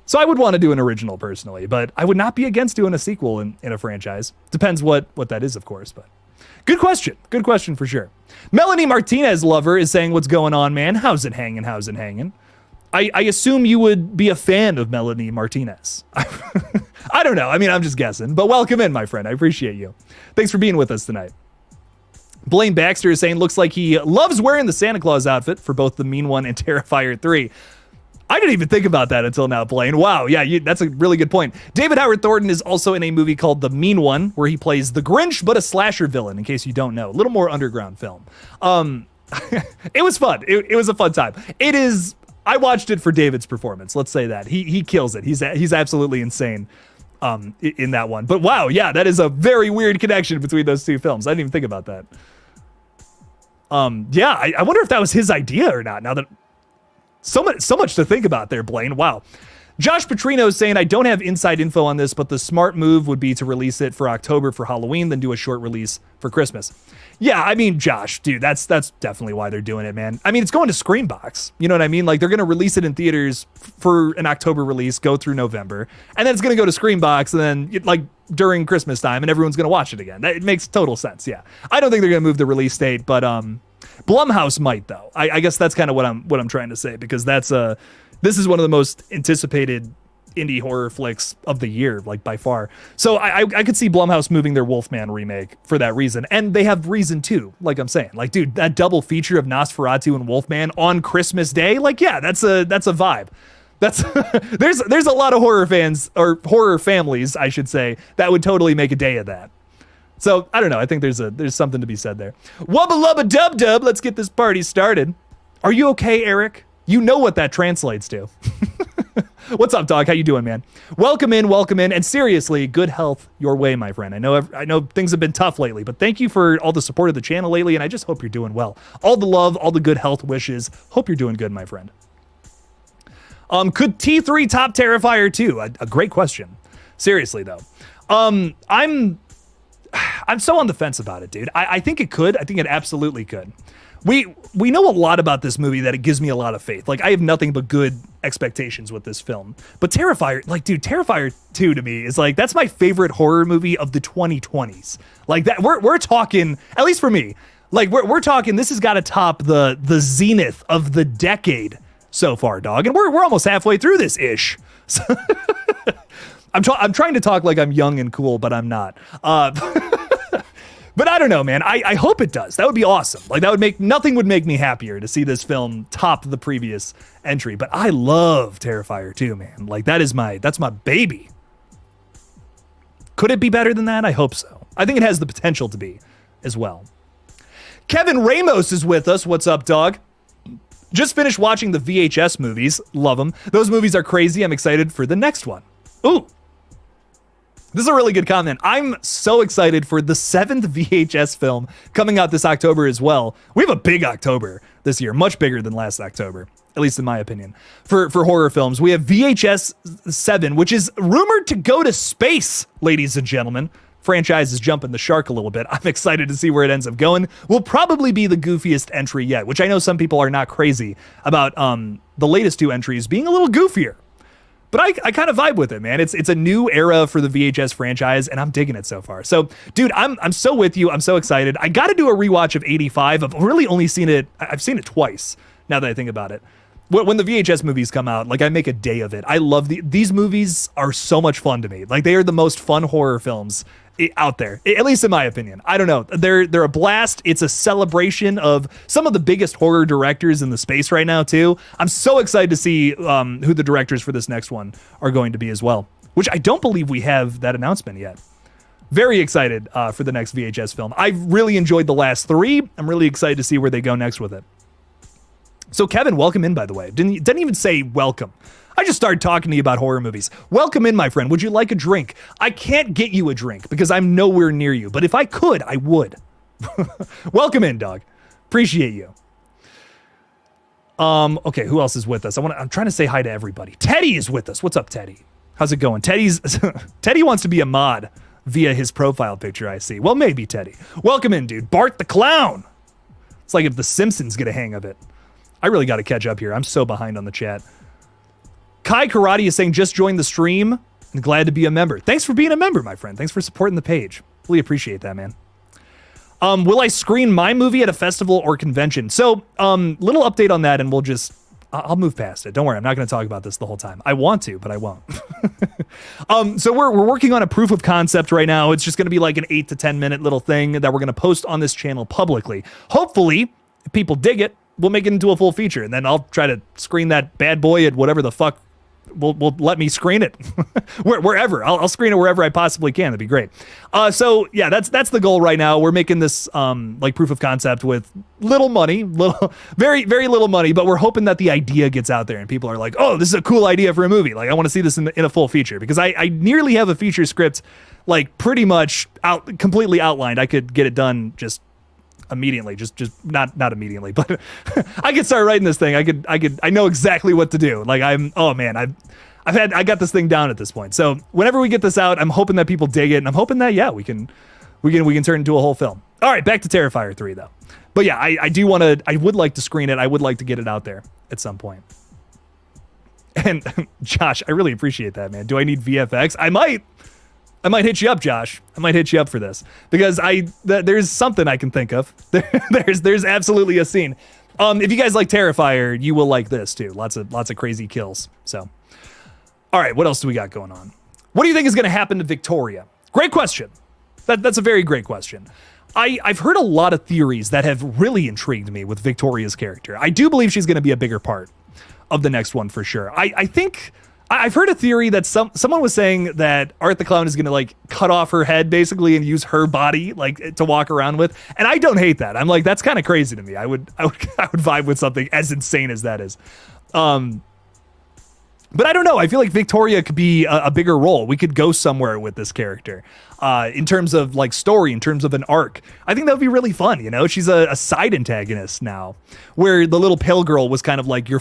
[SPEAKER 1] So I would want to do an original personally, but I would not be against doing a sequel in a franchise. Depends what that is, of course, but good question. Good question for sure. Melanie Martinez lover is saying, what's going on, man? How's it hanging? I assume you would be a fan of Melanie Martinez. I don't know. I mean, I'm just guessing, but welcome in, my friend. I appreciate you. Thanks for being with us tonight. Blaine Baxter is saying, looks like he loves wearing the Santa Claus outfit for both The Mean One and Terrifier 3. I didn't even think about that until now, Blaine. Wow, yeah, that's a really good point. David Howard Thornton is also in a movie called The Mean One, where he plays the Grinch, but a slasher villain, in case you don't know. A little more underground film. It was fun. It was a fun time. I watched it for David's performance. Let's say that. He kills it. He's absolutely insane in that one. But wow, yeah, that is a very weird connection between those two films. I didn't even think about that. Yeah, I wonder if that was his idea or not, now that... So much to think about there, Blaine. Wow. Josh Petrino is saying, I don't have inside info on this, but the smart move would be to release it for October for Halloween, then do a short release for Christmas. Yeah, I mean, Josh, dude, that's definitely why they're doing it, man. I mean, it's going to Screambox. You know what I mean? Like, they're going to release it in theaters for an October release, go through November, and then it's going to go to Screambox, and then, like, during Christmas time, and everyone's going to watch it again. It makes total sense, yeah. I don't think they're going to move the release date, but, Blumhouse might, though. I guess that's kind of what I'm trying to say, because this is one of the most anticipated indie horror flicks of the year, like by far. So I could see Blumhouse moving their Wolfman remake for that reason, and they have reason too. Like I'm saying, like, dude, that double feature of Nosferatu and Wolfman on Christmas Day, like, yeah, that's a vibe. That's there's a lot of horror fans, or horror families, I should say, that would totally make a day of that. So, I don't know. I think there's something to be said there. Wubba lubba dub dub. Let's get this party started. Are you okay, Eric? You know what that translates to. What's up, dog? How you doing, man? Welcome in. And seriously, good health your way, my friend. I know things have been tough lately, but thank you for all the support of the channel lately, and I just hope you're doing well. All the love, all the good health wishes. Hope you're doing good, my friend. Could T3 top Terrifier 2? A great question. Seriously, though. I'm so on the fence about it, dude. I think it could. I think it absolutely could. We know a lot about this movie that it gives me a lot of faith. Like, I have nothing but good expectations with this film. But Terrifier, like, dude, Terrifier 2 to me is like, that's my favorite horror movie of the 2020s. Like, that we're talking, at least for me, like, we're talking, this has got to top the zenith of the decade so far, dog. And we're almost halfway through this ish. So I'm trying to talk like I'm young and cool, but I'm not. But I don't know, man. I hope it does. That would be awesome. Like, nothing would make me happier to see this film top the previous entry. But I love Terrifier 2, man. Like, that's my baby. Could it be better than that? I hope so. I think it has the potential to be as well. Kevin Ramos is with us. What's up, dog? Just finished watching the VHS movies. Love them. Those movies are crazy. I'm excited for the next one. Ooh. This is a really good comment. I'm so excited for the 7th VHS film coming out this October as well. We have a big October this year, much bigger than last October, at least in my opinion, for horror films. We have VHS 7, which is rumored to go to space, ladies and gentlemen. Franchise is jumping the shark a little bit. I'm excited to see where it ends up going. Will probably be the goofiest entry yet, which I know some people are not crazy about the latest two entries being a little goofier. But I kind of vibe with it, man. It's a new era for the VHS franchise, and I'm digging it so far. So, dude, I'm so with you. I'm so excited. I got to do a rewatch of 85. I've really only seen it. I've seen it twice, now that I think about it. When the VHS movies come out, like, I make a day of it. I love these movies are so much fun to me. Like, they are the most fun horror films out there, at least in my opinion. I don't know. They're a blast. It's a celebration of some of the biggest horror directors in the space right now too. I'm so excited to see who the directors for this next one are going to be as well, which I don't believe we have that announcement yet. Very excited for the next VHS film. I really enjoyed the last three. I'm really excited to see where they go next with it. So Kevin, welcome in, by the way. Didn't even say welcome. I just started talking to you about horror movies. Welcome in, my friend. Would you like a drink? I can't get you a drink because I'm nowhere near you, but if I could, I would. Welcome in, dog. Appreciate you. Okay, who else is with us? I'm trying to say hi to everybody. Teddy is with us. What's up, Teddy? How's it going? Teddy wants to be a mod via his profile picture, I see. Well, maybe, Teddy. Welcome in, dude. Bart the Clown. It's like if The Simpsons get a hang of it. I really got to catch up here. I'm so behind on the chat. Kai Karate is saying, just joined the stream and glad to be a member. Thanks for being a member, my friend. Thanks for supporting the page. Really appreciate that, man. Will I screen my movie at a festival or convention? So, little update on that, and I'll move past it. Don't worry, I'm not going to talk about this the whole time. I want to, but I won't. So we're working on a proof of concept right now. It's just going to be like an 8 to 10 minute little thing that we're going to post on this channel publicly. Hopefully, if people dig it, we'll make it into a full feature, and then I'll try to screen that bad boy at whatever the fuck will let me screen it. Wherever. I'll screen it wherever I possibly can. That'd be great. So yeah, that's the goal right now. We're making this like proof of concept with little money, very, very little money, but we're hoping that the idea gets out there and people are like, oh, this is a cool idea for a movie. Like, I want to see this in a full feature, because I nearly have a feature script like pretty much completely outlined. I could get it done just immediately, just not immediately, but I could start writing this thing. I know exactly what to do. Like, I got this thing down at this point. So whenever we get this out, I'm hoping that people dig it, and I'm hoping that, yeah, we can turn it into a whole film. All right, back to Terrifier 3 though. But yeah, I would like to screen it. I would like to get it out there at some point. And Josh, I really appreciate that, man. Do I need VFX? I might hit you up, Josh. I might hit you up for this, because there's something I can think of. There's absolutely a scene. If you guys like Terrifier, you will like this too. Lots of crazy kills. So, all right, what else do we got going on? What do you think is going to happen to Victoria? Great question. That's a very great question. I've heard a lot of theories that have really intrigued me with Victoria's character. I do believe she's going to be a bigger part of the next one for sure. I think I've heard a theory that someone was saying that Art the Clown is going to like cut off her head basically and use her body like to walk around with. And I don't hate that. I'm like, that's kind of crazy to me. I would vibe with something as insane as that is. But I don't know. I feel like Victoria could be a bigger role. We could go somewhere with this character in terms of like story, in terms of an arc. I think that would be really fun. You know, she's a side antagonist now, where the little pale girl was kind of like your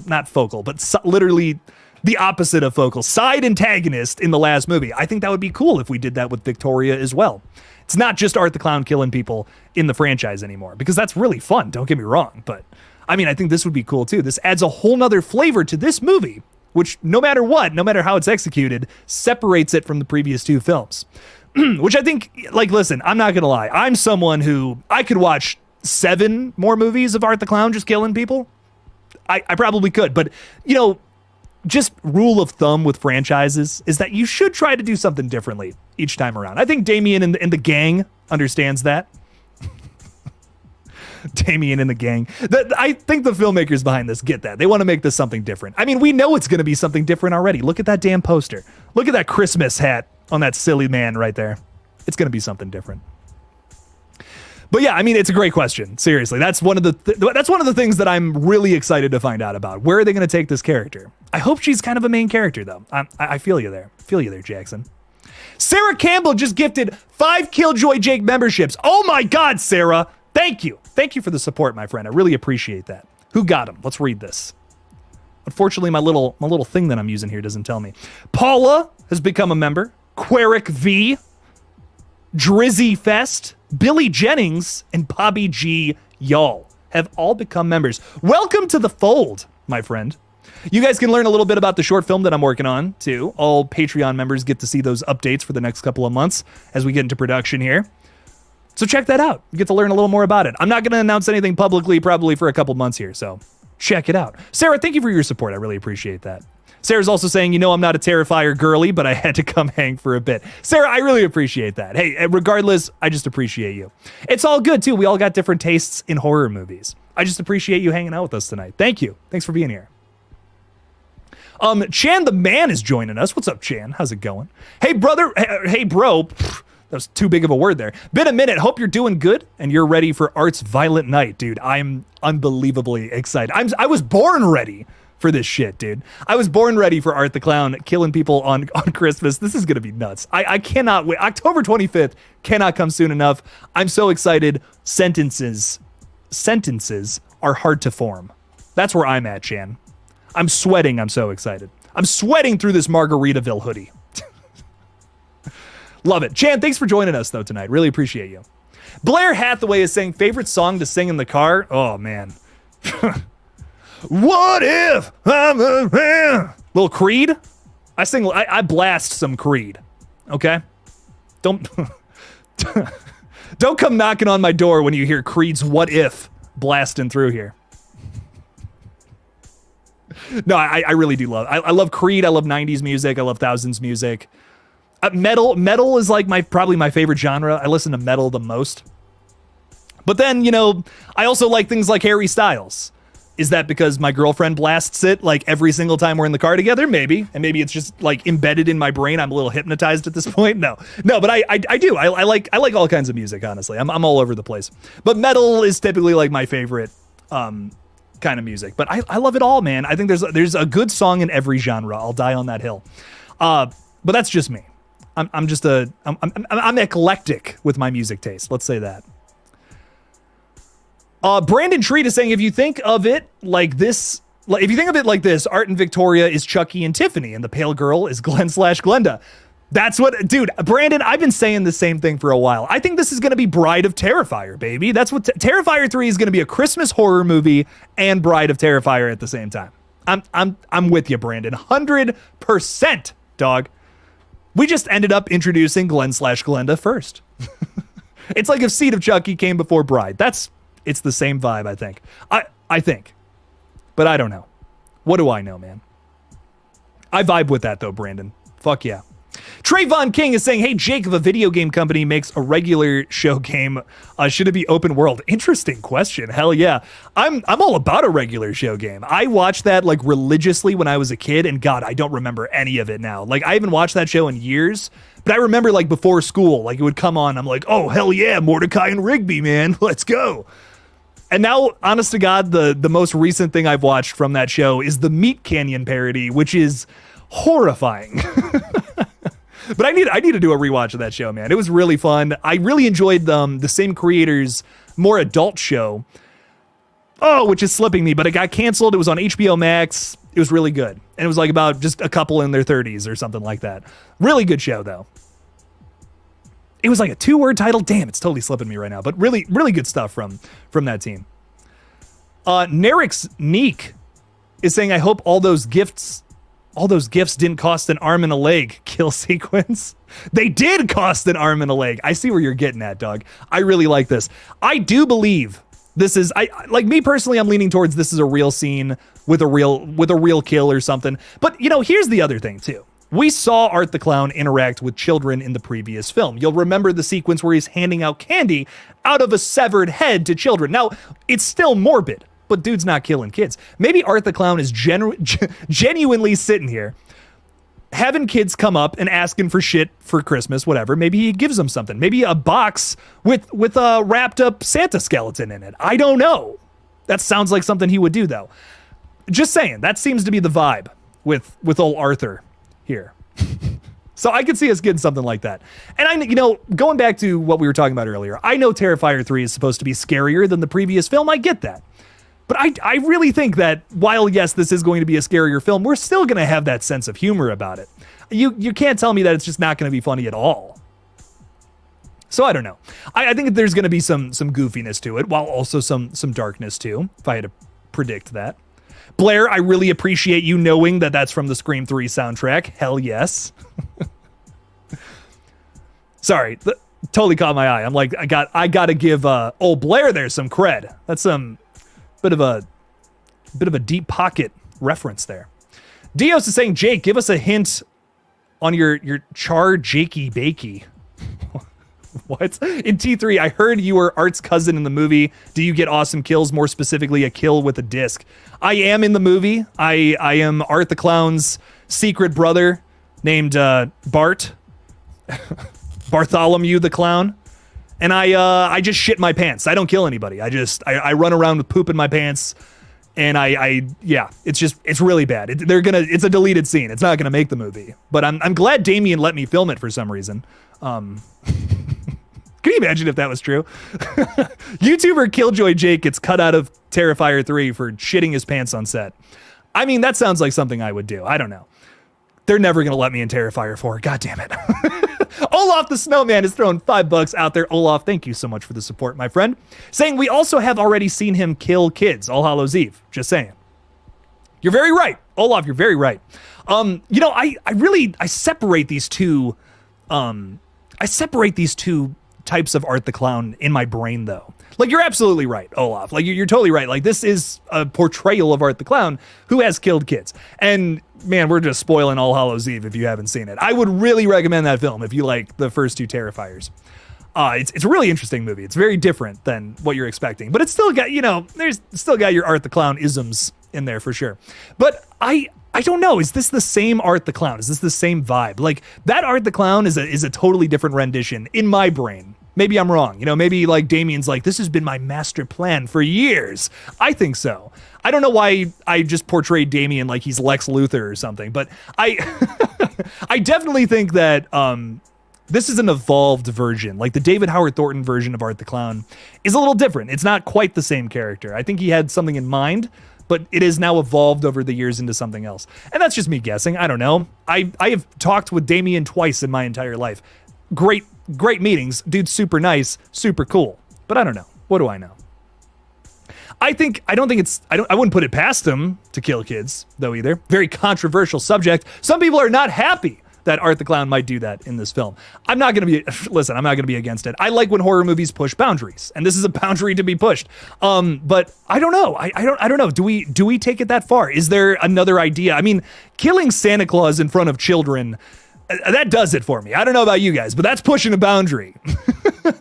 [SPEAKER 1] not focal, but literally the opposite of focal, side antagonist in the last movie. I think that would be cool if we did that with Victoria as well. It's not just Art the Clown killing people in the franchise anymore, because that's really fun. Don't get me wrong. But I mean, I think this would be cool too. This adds a whole nother flavor to this movie, which no matter how it's executed, separates it from the previous two films. Which I think, like, listen, I'm not going to lie. I'm someone who, I could watch 7 more movies of Art the Clown just killing people. I probably could. But, you know, just rule of thumb with franchises is that you should try to do something differently each time around. I think Damien and the gang understands that. Damien and the gang. I think the filmmakers behind this get that. They want to make this something different. I mean, we know it's going to be something different already. Look at that damn poster. Look at that Christmas hat on that silly man right there. It's going to be something different. But yeah, I mean, it's a great question. Seriously, that's one of the things that I'm really excited to find out about. Where are they going to take this character? I hope she's kind of a main character, though. I feel you there. Feel you there, Jackson. Sarah Campbell just gifted 5 KillJoy Jake memberships. Oh my God, Sarah. Thank you. Thank you for the support, my friend. I really appreciate that. Who got him? Let's read this. Unfortunately, my little thing that I'm using here doesn't tell me. Paula has become a member. Queric V, Drizzy Fest, Billy Jennings, and Bobby G. Y'all have all become members. Welcome to the fold, my friend. You guys can learn a little bit about the short film that I'm working on, too. All Patreon members get to see those updates for the next couple of months as we get into production here. So check that out. You get to learn a little more about it. I'm not going to announce anything publicly probably for a couple months here, so check it out. Sarah, thank you for your support. I really appreciate that. Sarah's also saying, you know, I'm not a Terrifier girly, but I had to come hang for a bit. Sarah, I really appreciate that. Hey, regardless, I just appreciate you. It's all good, too. We all got different tastes in horror movies. I just appreciate you hanging out with us tonight. Thank you. Thanks for being here. Chan the Man is joining us. What's up, Chan? How's it going? Hey, brother. Hey, bro. That was too big of a word there. Been a minute. Hope you're doing good and you're ready for Art's Violent Night, dude. I'm unbelievably excited. I was born ready for this shit, dude. I was born ready for Art the Clown killing people on Christmas. This is going to be nuts. I cannot wait. October 25th cannot come soon enough. I'm so excited. Sentences are hard to form. That's where I'm at, Chan. I'm sweating. I'm so excited. I'm sweating through this Margaritaville hoodie. Love it. Chan, thanks for joining us, though, tonight. Really appreciate you. Blair Hathaway is saying, favorite song to sing in the car? Oh, man. What if I'm a man? Little Creed? I blast some Creed. Okay? Don't come knocking on my door when you hear Creed's What If blasting through here. No, I really do love. I love Creed. I love 90s music. I love thousands music. Metal is like probably my favorite genre. I listen to metal the most. But then, you know, I also like things like Harry Styles. Is that because my girlfriend blasts it like every single time we're in the car together? Maybe. And maybe it's just like embedded in my brain. I'm a little hypnotized at this point. No, but I do. I like all kinds of music, honestly. I'm all over the place. But metal is typically like my favorite kind of music. But I love it all, man. I think there's a good song in every genre. I'll die on that hill. But that's just me. I'm eclectic with my music taste. Let's say that. Brandon Treat is saying, if you think of it like this, Art and Victoria is Chucky and Tiffany, and the pale girl is Glenn/Glenda. That's what, dude, Brandon, I've been saying the same thing for a while. I think this is going to be Bride of Terrifier, baby. That's what Terrifier 3 is going to be, a Christmas horror movie and Bride of Terrifier at the same time. I'm with you, Brandon. 100%, dog. We just ended up introducing Glenn/Glenda first. It's like if Seed of Chucky came before Bride. It's the same vibe, I think. I think. But I don't know. What do I know, man? I vibe with that, though, Brandon. Fuck yeah. Trayvon King is saying, hey, Jake, if a video game company makes a regular show game, should it be open world? Interesting question. Hell yeah. I'm all about a regular show game. I watched that like religiously when I was a kid, and God, I don't remember any of it now. Like, I haven't watched that show in years, but I remember like before school, like it would come on. I'm like, oh, hell yeah, Mordecai and Rigby, man. Let's go. And now, honest to God, the most recent thing I've watched from that show is the Meat Canyon parody, which is horrifying. But I need to do a rewatch of that show, man. It was really fun. I really enjoyed the same creators' more adult show. Oh, which is slipping me, but it got canceled. It was on HBO Max. It was really good. And it was like about just a couple in their 30s or something like that. Really good show, though. It was like a 2-word title. Damn, it's totally slipping me right now. But really, really good stuff from that team. Nerix Neek is saying, I hope all those gifts didn't cost an arm and a leg. Kill sequence. They did cost an arm and a leg. I see where you're getting at, dog. I really like this. I do believe this is, like me personally, I'm leaning towards this is a real scene with a real kill or something. But, you know, here's the other thing, too. We saw Art the Clown interact with children in the previous film. You'll remember the sequence where he's handing out candy out of a severed head to children. Now, it's still morbid, but dude's not killing kids. Maybe Art the Clown is genuinely sitting here having kids come up and asking for shit for Christmas, whatever. Maybe he gives them something. Maybe a box with a wrapped up Santa skeleton in it. I don't know. That sounds like something he would do, though. Just saying, that seems to be the vibe with old Arthur here. So I could see us getting something like that. And going back to what we were talking about earlier, I know Terrifier 3 is supposed to be scarier than the previous film. I get that. But I really think that while, yes, this is going to be a scarier film, we're still going to have that sense of humor about it. You can't tell me that it's just not going to be funny at all. So I don't know. I think there's going to be some goofiness to it, while also some darkness too, if I had to predict that. Blair, I really appreciate you knowing that that's from the Scream 3 soundtrack. Hell yes. Sorry, totally caught my eye. I'm like, I got to give old Blair there some cred. That's some bit of a deep pocket reference there. Dios is saying, Jake, give us a hint on your char jakey bakey. What? In T3, I heard you were Art's cousin in the movie. Do you get awesome kills? More specifically, a kill with a disc. I am in the movie. I am Art the Clown's secret brother named Bart. Bartholomew the Clown. And I just shit my pants. I don't kill anybody. I run around with poop in my pants. And yeah, it's really bad. It's a deleted scene. It's not gonna make the movie. But I'm glad Damien let me film it for some reason. Can you imagine if that was true? YouTuber KillJoy Jake gets cut out of Terrifier 3 for shitting his pants on set. I mean, that sounds like something I would do. I don't know. They're never gonna let me in Terrifier 4. God damn it. Olaf the Snowman is throwing $5 out there. Olaf, thank you so much for the support, my friend. Saying we also have already seen him kill kids, All Hallows Eve. Just saying. You're very right. Olaf, you're very right. You know, I separate these two, types of Art the Clown in my brain, though. Like, you're absolutely right, Olaf. Like, you're totally right. Like, this is a portrayal of Art the Clown who has killed kids. And, man, we're just spoiling All Hallows Eve if you haven't seen it. I would really recommend that film if you like the first two Terrifiers. It's a really interesting movie. It's very different than what you're expecting. But it's still got, you know, there's still got your Art the Clown isms in there for sure. But I don't know. Is this the same Art the Clown? Is this the same vibe? Like, that Art the Clown is a totally different rendition in my brain. Maybe I'm wrong. You know, maybe like Damien's like, this has been my master plan for years. I think so. I don't know why I just portrayed Damien like he's Lex Luthor or something, but I definitely think that this is an evolved version. Like the David Howard Thornton version of Art the Clown is a little different. It's not quite the same character. I think he had something in mind, but it is now evolved over the years into something else. And that's just me guessing. I don't know. I have talked with Damien twice in my entire life. Great meetings. Dude's super nice, super cool. But I don't know. What do I know? I wouldn't put it past him to kill kids, though, either. Very controversial subject. Some people are not happy that Art the Clown might do that in this film. I'm not going to be against it. I like when horror movies push boundaries, and this is a boundary to be pushed. But I don't know. I don't know. Do we take it that far? Is there another idea? I mean, killing Santa Claus in front of children, that does it for me. I don't know about you guys, but that's pushing a boundary.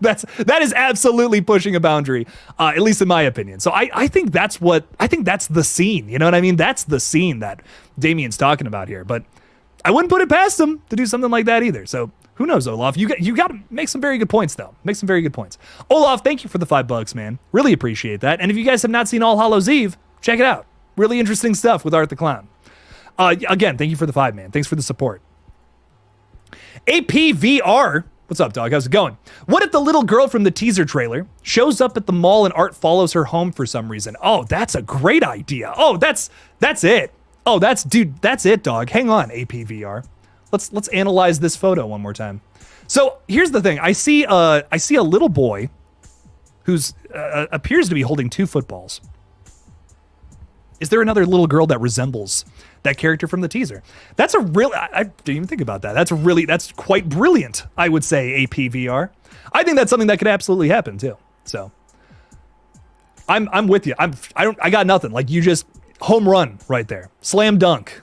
[SPEAKER 1] That is absolutely pushing a boundary, at least in my opinion. So I think that's the scene. You know what I mean? That's the scene that Damien's talking about here. But I wouldn't put it past him to do something like that either. So who knows, Olaf? You got to make some very good points, though. Make some very good points. Olaf, thank you for the $5, man. Really appreciate that. And if you guys have not seen All Hallows Eve, check it out. Really interesting stuff with Art the Clown. Again, thank you for the 5, man. Thanks for the support. APVR, what's up, dog? How's it going? What if the little girl from the teaser trailer shows up at the mall and Art follows her home for some reason? Oh, that's a great idea. Oh, that's it. Oh, that's it, dog. Hang on, APVR. Let's analyze this photo one more time. So here's the thing. I see a little boy who's appears to be holding 2 footballs. Is there another little girl that resembles that character from the teaser? That's I didn't even think about that. That's quite brilliant, I would say, APVR. I think that's something that could absolutely happen too. So I'm with you. I got nothing. Like, you just home run right there. Slam dunk.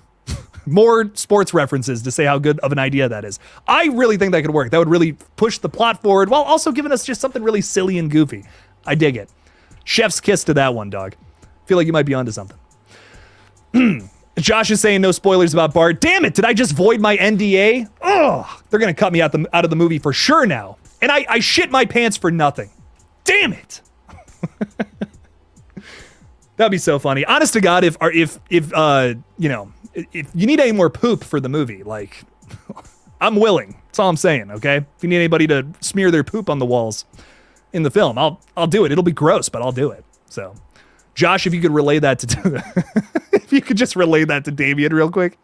[SPEAKER 1] More sports references to say how good of an idea that is. I really think that could work. That would really push the plot forward while also giving us just something really silly and goofy. I dig it. Chef's kiss to that one, dog. Feel like you might be onto something. Josh is saying no spoilers about Bart. Damn it, did I just void my NDA? Oh, they're going to cut me out of the movie for sure now. And I shit my pants for nothing. Damn it. That'd be so funny. Honest to God, if you need any more poop for the movie, like, I'm willing. That's all I'm saying, okay? If you need anybody to smear their poop on the walls in the film, I'll do it. It'll be gross, but I'll do it. So, Josh, if you could relay that to if you could just relay that to Damien real quick.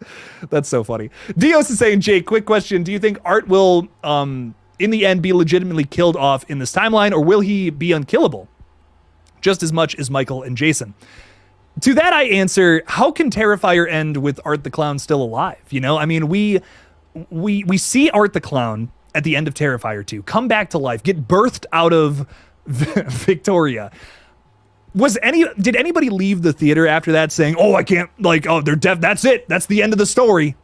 [SPEAKER 1] That's so funny. Dios is saying, Jake, quick question. Do you think Art will, in the end, be legitimately killed off in this timeline, or will he be unkillable? Just as much as Michael and Jason. To that I answer, how can Terrifier end with Art the Clown still alive? You know, I mean, we see Art the Clown at the end of Terrifier 2 come back to life, get birthed out of Victoria. did anybody leave the theater after that saying, oh, I can't, like, oh, they're deaf, that's it, that's the end of the story.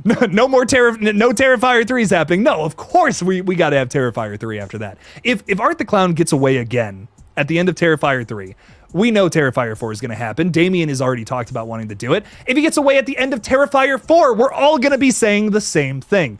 [SPEAKER 1] No more Terrifier 3 is happening. No, of course we got to have Terrifier 3 after that. If Art the Clown gets away again at the end of Terrifier 3, we know Terrifier 4 is going to happen. Damien has already talked about wanting to do it. If he gets away at the end of Terrifier 4, we're all going to be saying the same thing.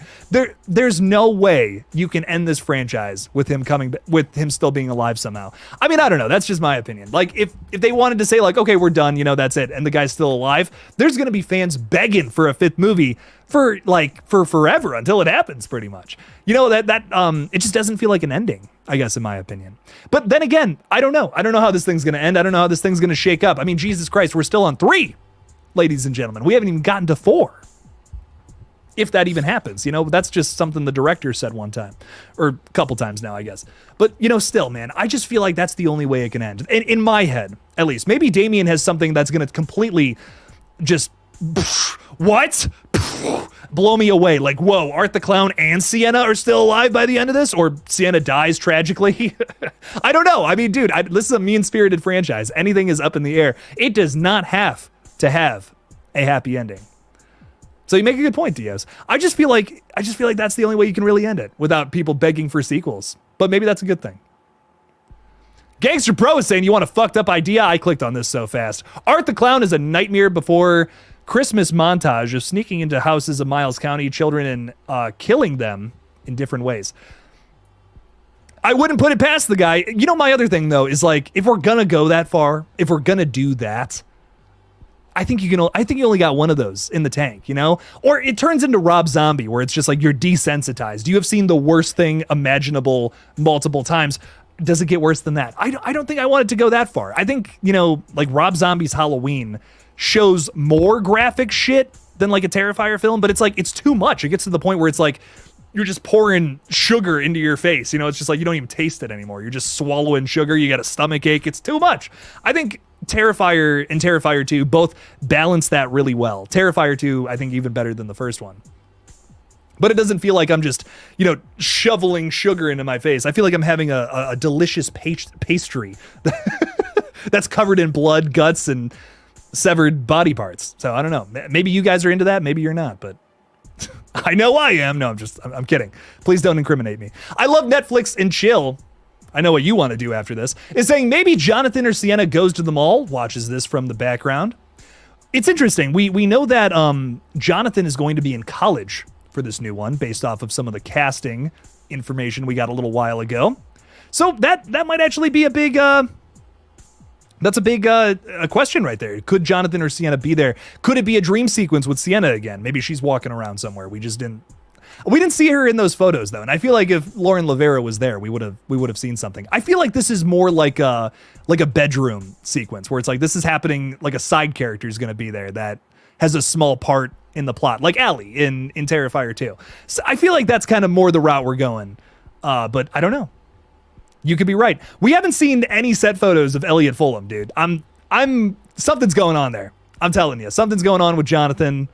[SPEAKER 1] There's no way you can end this franchise with him still being alive somehow. I mean, I don't know. That's just my opinion. Like, if they wanted to say, like, okay, we're done, you know, that's it, and the guy's still alive, there's going to be fans begging for a 5th movie for forever until it happens, pretty much. You know, that it just doesn't feel like an ending, I guess, in my opinion. But then again, I don't know. I don't know how this thing's going to end. I don't know how this thing's going to shake up. I mean, Jesus Christ, we're still on 3, ladies and gentlemen. We haven't even gotten to 4. If that even happens, you know, that's just something the director said one time, or a couple times now, I guess. But, you know, still, man, I just feel like that's the only way it can end. In my head, at least. Maybe Damien has something that's going to completely just, what? Blow me away. Like, whoa, Art the Clown and Sienna are still alive by the end of this? Or Sienna dies tragically? I don't know. I mean, dude, this is a mean-spirited franchise. Anything is up in the air. It does not have to have a happy ending. So you make a good point, Diaz. I just feel like that's the only way you can really end it without people begging for sequels. But maybe that's a good thing. Gangster Pro is saying, you want a fucked up idea? I clicked on this so fast. Art the Clown is a Nightmare Before Christmas montage of sneaking into houses of Miles County children and killing them in different ways. I wouldn't put it past the guy. You know, my other thing, though, is like, if we're gonna go that far, if we're gonna do that, I think you only got one of those in the tank, you know? Or it turns into Rob Zombie, where it's just like you're desensitized. You have seen the worst thing imaginable multiple times. Does it get worse than that? I don't think I want it to go that far. I think, you know, like Rob Zombie's Halloween shows more graphic shit than like a Terrifier film, but it's like, it's too much. It gets to the point where it's like, you're just pouring sugar into your face. You know, it's just like, you don't even taste it anymore. You're just swallowing sugar. You got a stomach ache. It's too much. I think Terrifier and Terrifier 2 both balance that really well. Terrifier 2, I think, even better than the first one. But it doesn't feel like I'm just, you know, shoveling sugar into my face. I feel like I'm having a delicious pastry that's covered in blood, guts, and severed body parts. So I don't know. Maybe you guys are into that. Maybe you're not, but I know I am. No, I'm kidding. Please don't incriminate me. I love Netflix and chill. I know what you want to do after this. Is saying maybe Jonathan or Sienna goes to the mall, watches this from the background. It's interesting. We know that Jonathan is going to be in college for this new one based off of some of the casting information we got a little while ago. So that might actually be a big that's a big question right there. Could Jonathan or Sienna be there? Could it be a dream sequence with Sienna again? Maybe she's walking around somewhere. We didn't see her in those photos though. And I feel like if Lauren Lavera was there, we would have seen something. I feel like this is more like a bedroom sequence where it's like this is happening, like a side character is going to be there that has a small part in the plot, like Allie in Terrifier 2. So I feel like that's kind of more the route we're going. But I don't know. You could be right. We haven't seen any set photos of Elliot Fulham, dude. Something's going on there. I'm telling you, something's going on with Jonathan.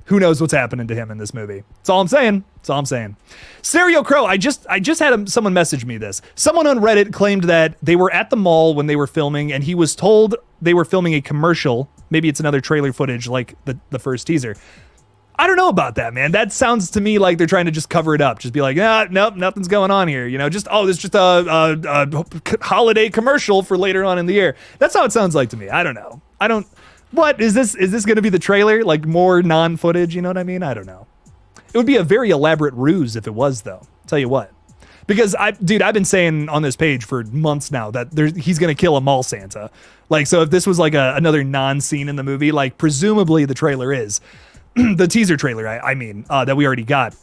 [SPEAKER 1] Who knows what's happening to him in this movie? That's all I'm saying. Serial Crow, I just had someone message me this. Someone on Reddit claimed that they were at the mall when they were filming, and he was told they were filming a commercial. Maybe it's another trailer footage like the first teaser. I don't know about that, man. That sounds to me like they're trying to just cover it up. Just be like, nope, nothing's going on here. You know, there's just a holiday commercial for later on in the year. That's how it sounds like to me. I don't know. What is this? Is this going to be the trailer? Like more non-footage? You know what I mean? I don't know. It would be a very elaborate ruse if it was, though. I'll tell you what. Because I've been saying on this page for months now that he's going to kill a mall Santa. Like, so if this was like another non-scene in the movie, like presumably the trailer is. The teaser trailer, I mean, that we already got.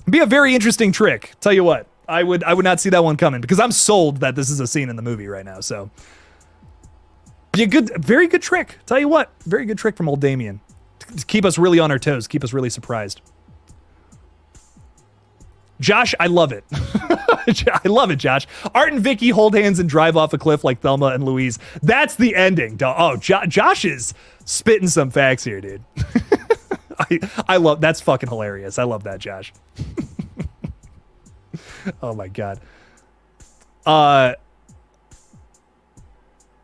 [SPEAKER 1] It'd be a very interesting trick. Tell you what, I would not see that one coming because I'm sold that this is a scene in the movie right now. So be very good trick. Tell you what, very good trick from old Damien to keep us really on our toes, keep us really surprised. Josh, I love it. I love it, Josh. Art and Vicky hold hands and drive off a cliff like Thelma and Louise. That's the ending. Oh, Josh is spitting some facts here, dude. I love, that's fucking hilarious. I love that, Josh. Oh my God.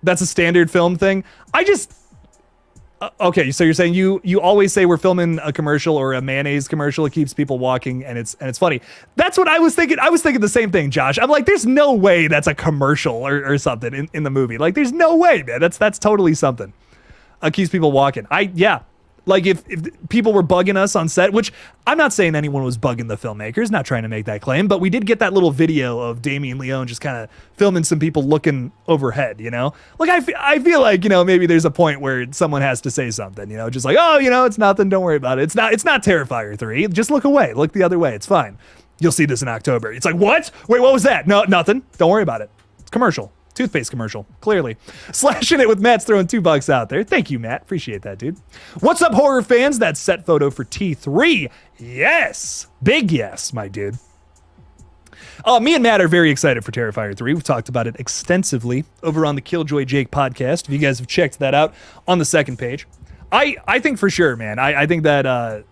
[SPEAKER 1] That's a standard film thing. Okay, so you're saying you always say we're filming a commercial or a mayonnaise commercial. It keeps people walking, and it's funny. That's what I was thinking. I was thinking the same thing, Josh. I'm like, there's no way that's a commercial or something in the movie. Like, there's no way, man. That's totally something. Keeps people walking. Like if people were bugging us on set, which I'm not saying anyone was bugging the filmmakers, not trying to make that claim, but we did get that little video of Damien Leone just kind of filming some people looking overhead, you know? Like I feel like, you know, maybe there's a point where someone has to say something, you know, just like, oh, you know, it's nothing, don't worry about it. It's not Terrifier 3. Just look away. Look the other way. It's fine. You'll see this in October. It's like, what? Wait, what was that? No, nothing. Don't worry about it. It's commercial. Toothpaste commercial, clearly. Slashing it with Matt's throwing $2 out there. Thank you, Matt. Appreciate that, dude. What's up, horror fans? That set photo for T3. Yes. Big yes, my dude. Me and Matt are very excited for Terrifier 3. We've talked about it extensively over on the KillJoy Jake podcast. If you guys have checked that out on the second page. I think for sure, man. I think that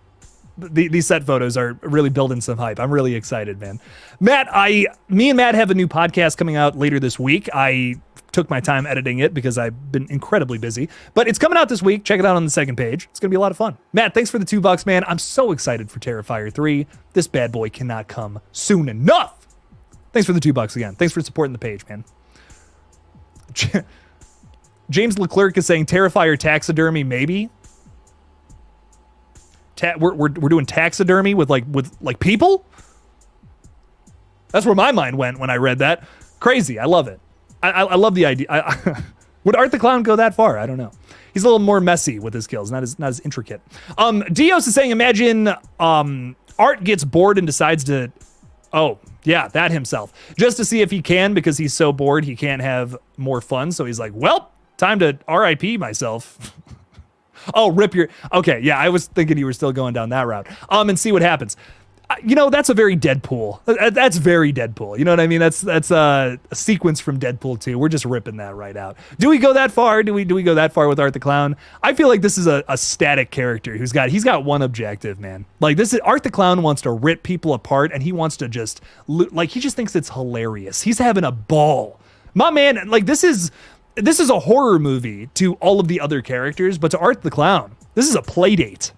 [SPEAKER 1] these set photos are really building some hype. I'm really excited, man. Matt, me and Matt have a new podcast coming out later this week. I took my time editing it because I've been incredibly busy, but it's coming out this week. Check it out on the second page. It's going to be a lot of fun. Matt, thanks for the $2, man. I'm so excited for Terrifier 3. This bad boy cannot come soon enough. Thanks for the $2 again. Thanks for supporting the page, man. James Leclerc is saying Terrifier taxidermy, maybe. We're doing taxidermy with people. That's where my mind went when I read that. Crazy. I love it. I love the idea. Would Art the Clown go that far? I don't know. He's a little more messy with his kills, not as intricate. Dios is saying, imagine Art gets bored and decides to, oh yeah, that himself, just to see if he can, because he's so bored he can't have more fun. So he's like, well, time to RIP myself. Oh, rip your... Okay, yeah, I was thinking you were still going down that route. And see what happens. You know, that's a very Deadpool. That's very Deadpool. You know what I mean? That's a sequence from Deadpool 2. We're just ripping that right out. Do we go that far? Do we go that far with Art the Clown? I feel like this is a static character he's got one objective, man. Like, Art the Clown wants to rip people apart, and he wants to just... Like, he just thinks it's hilarious. He's having a ball. My man, like, this is a horror movie to all of the other characters, but to Art the Clown, this is a play date.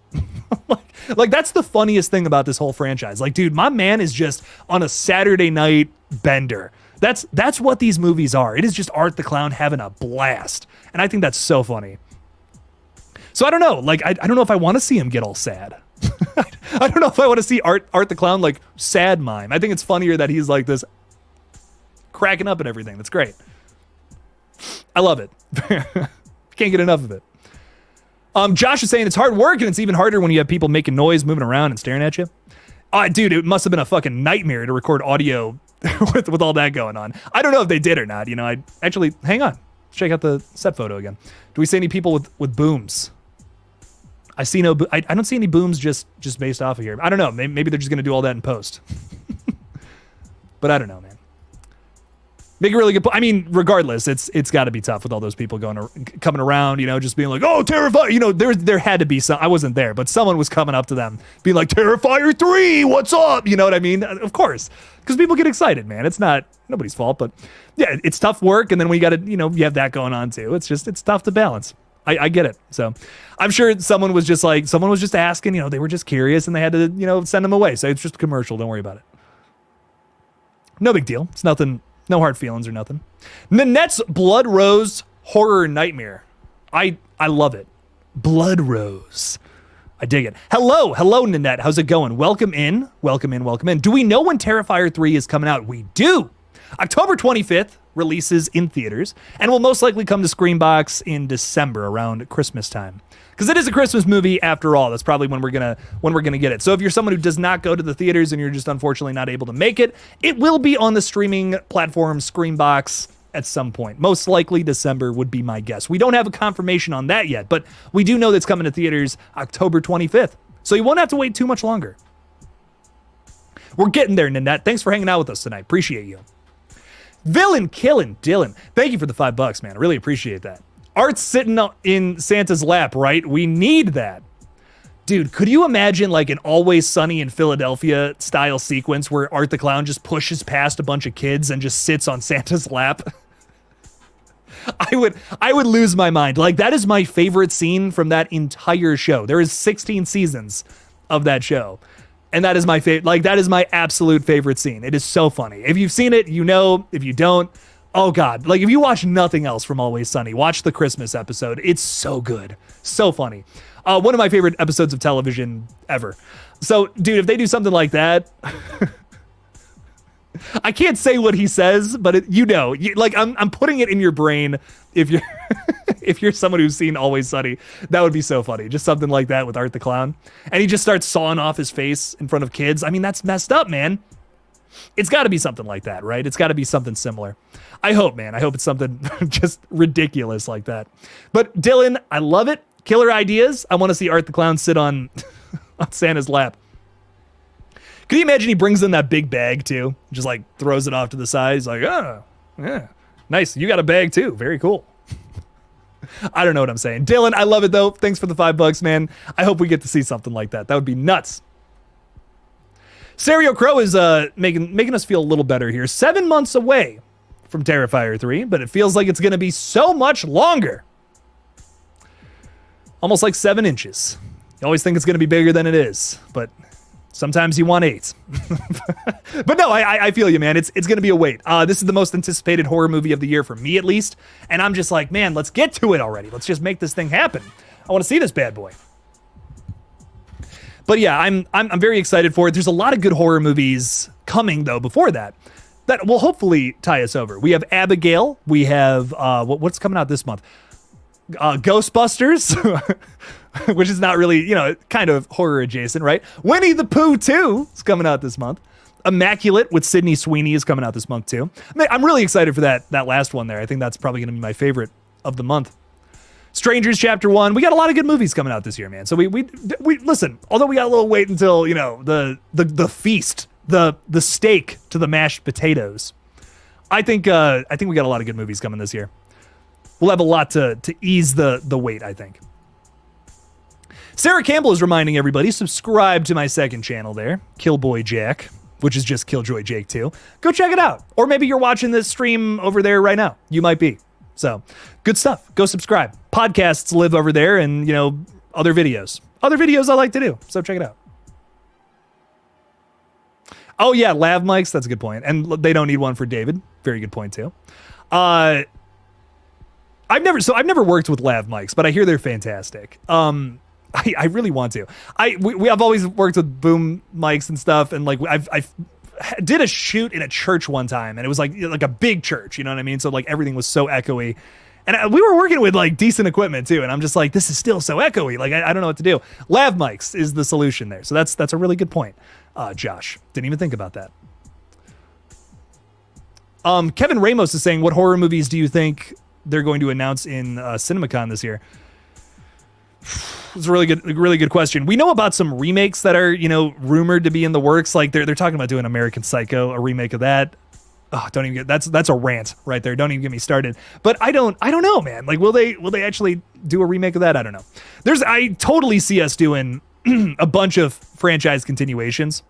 [SPEAKER 1] like that's the funniest thing about this whole franchise. Like, dude, my man is just on a Saturday night bender. That's what these movies are. It is just Art the Clown having a blast. And I think that's so funny. So I don't know. Like, I don't know if I want to see him get all sad. I don't know if I want to see Art the Clown like sad mime. I think it's funnier that he's like this cracking up and everything. That's great. I love it. Can't get enough of it. Josh is saying it's hard work, and it's even harder when you have people making noise, moving around, and staring at you. Dude, it must have been a fucking nightmare to record audio with all that going on. I don't know if they did or not. You know, I actually, hang on. Let's check out the set photo again. Do we see any people with booms? I see no. I don't see any booms just based off of here. I don't know. Maybe they're just gonna do all that in post. But I don't know, man. Make a really good point. I mean, regardless, it's got to be tough with all those people coming around, you know, just being like, oh, Terrifier. You know, there had to be some. I wasn't there, but someone was coming up to them, being like, Terrifier 3, what's up? You know what I mean? Of course, because people get excited, man. It's not nobody's fault, but yeah, it's tough work, and then we got to, you know, you have that going on too. It's tough to balance. I get it. So I'm sure someone was just asking, you know, they were just curious, and they had to, you know, send them away. So it's just a commercial. Don't worry about it. No big deal. It's nothing. No hard feelings or nothing. Nanette's Blood Rose Horror Nightmare. I love it. Blood Rose. I dig it. Hello, Nanette. How's it going? Welcome in. Do we know when Terrifier 3 is coming out? We do. October 25th releases in theaters, and will most likely come to Screambox in December around Christmas time. Because it is a Christmas movie after all. That's probably when we're gonna get it. So if you're someone who does not go to the theaters and you're just unfortunately not able to make it, it will be on the streaming platform Screambox at some point. Most likely December would be my guess. We don't have a confirmation on that yet, but we do know that's coming to theaters October 25th. So you won't have to wait too much longer. We're getting there, Nanette. Thanks for hanging out with us tonight. Appreciate you. Villain Killing Dylan. Thank you for the $5, man. I really appreciate that. Art's sitting in Santa's lap, right? We need that. Dude, could you imagine like an Always Sunny in Philadelphia style sequence where Art the Clown just pushes past a bunch of kids and just sits on Santa's lap? I would lose my mind. Like, that is my favorite scene from that entire show. There is 16 seasons of that show. And that is my favorite. Like, that is my absolute favorite scene. It is so funny. If you've seen it, you know. If you don't, oh God. Like, if you watch nothing else from Always Sunny, watch the Christmas episode. It's so good. So funny. One of my favorite episodes of television ever. So, dude, if they do something like that, I can't say what he says, but I'm putting it in your brain. If you're if you're someone who's seen Always Sunny, that would be so funny. Just something like that with Art the Clown, and he just starts sawing off his face in front of kids. I mean, that's messed up, man. It's got to be something like that, right? It's got to be something similar. I hope, man. I hope it's something just ridiculous like that. But Dylan, I love it. Killer ideas. I want to see Art the Clown sit on on Santa's lap. Could you imagine he brings in that big bag too? Just like throws it off to the side. He's like, oh, yeah, nice. You got a bag too. Very cool. I don't know what I'm saying. Dylan, I love it though. Thanks for the $5, man. I hope we get to see something like that. That would be nuts. Serio Crow is making us feel a little better here. 7 months away from Terrifier 3, but it feels like it's going to be so much longer. Almost like 7 inches. You always think it's going to be bigger than it is, but sometimes you want 8. But no, I feel you, man. It's going to be a wait. This is the most anticipated horror movie of the year for me, at least. And I'm just like, man, let's get to it already. Let's just make this thing happen. I want to see this bad boy. But yeah, I'm very excited for it. There's a lot of good horror movies coming, though, before that will hopefully tie us over. We have Abigail. We have, what's coming out this month? Ghostbusters, which is not really, kind of horror adjacent, right? Winnie the Pooh 2 is coming out this month. Immaculate with Sydney Sweeney is coming out this month too. I'm really excited for that last one there. I think that's probably going to be my favorite of the month. Strangers Chapter 1. We got a lot of good movies coming out this year, man. So we listen, although we got a little wait until, the feast, the steak to the mashed potatoes. I think we got a lot of good movies coming this year. We'll have a lot to ease the wait, I think. Sarah Campbell is reminding everybody, subscribe to my second channel there, Killboy Jack, which is just KillJoy Jake 2. Go check it out. Or maybe you're watching this stream over there right now. You might be. So, good stuff. Go subscribe. Podcasts live over there and, other videos. Other videos I like to do. So check it out. Oh yeah, lav mics. That's a good point. And they don't need one for David. Very good point too. I've never worked with lav mics, but I hear they're fantastic. I really want to. I've always worked with boom mics and stuff, and like I've did a shoot in a church one time, and it was like a big church, you know what I mean? So like everything was so echoey, and we were working with like decent equipment too, and I'm just like, this is still so echoey. Like I don't know what to do. Lav mics is the solution there. So that's a really good point, Josh. Didn't even think about that. Kevin Ramos is saying, what horror movies do you think they're going to announce in CinemaCon this year? It's a really good question. We know about some remakes that are, rumored to be in the works. Like they're talking about doing American Psycho, a remake of that. Oh, don't even get that's a rant right there. Don't even get me started. But I don't know, man. Like, will they actually do a remake of that? I don't know. I totally see us doing a bunch of franchise continuations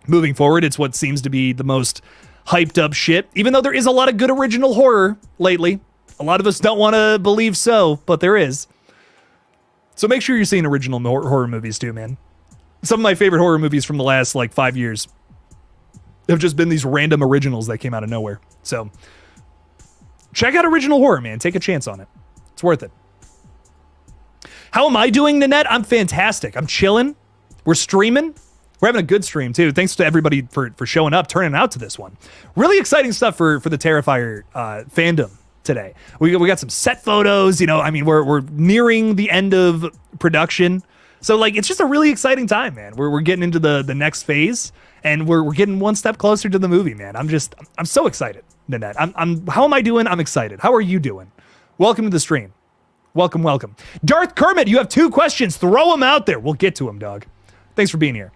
[SPEAKER 1] moving forward. It's what seems to be the most hyped up shit. Even though there is a lot of good original horror lately, a lot of us don't want to believe so, but there is. So make sure you're seeing original horror movies too, man. Some of my favorite horror movies from the last 5 years have just been these random originals that came out of nowhere. So check out original horror, man. Take a chance on it. It's worth it. How am I doing, Nanette? I'm fantastic. I'm chilling. We're streaming. We're having a good stream too. Thanks to everybody for showing up, turning out to this one. Really exciting stuff for the Terrifier fandom today. We got some set photos, we're nearing the end of production. So it's just a really exciting time, man. We're getting into the next phase, and we're getting one step closer to the movie, man. I'm so excited, Nanette. How am I doing? I'm excited. How are you doing? Welcome to the stream. Welcome. Darth Kermit, you have 2 questions. Throw them out there. We'll get to them, dog. Thanks for being here.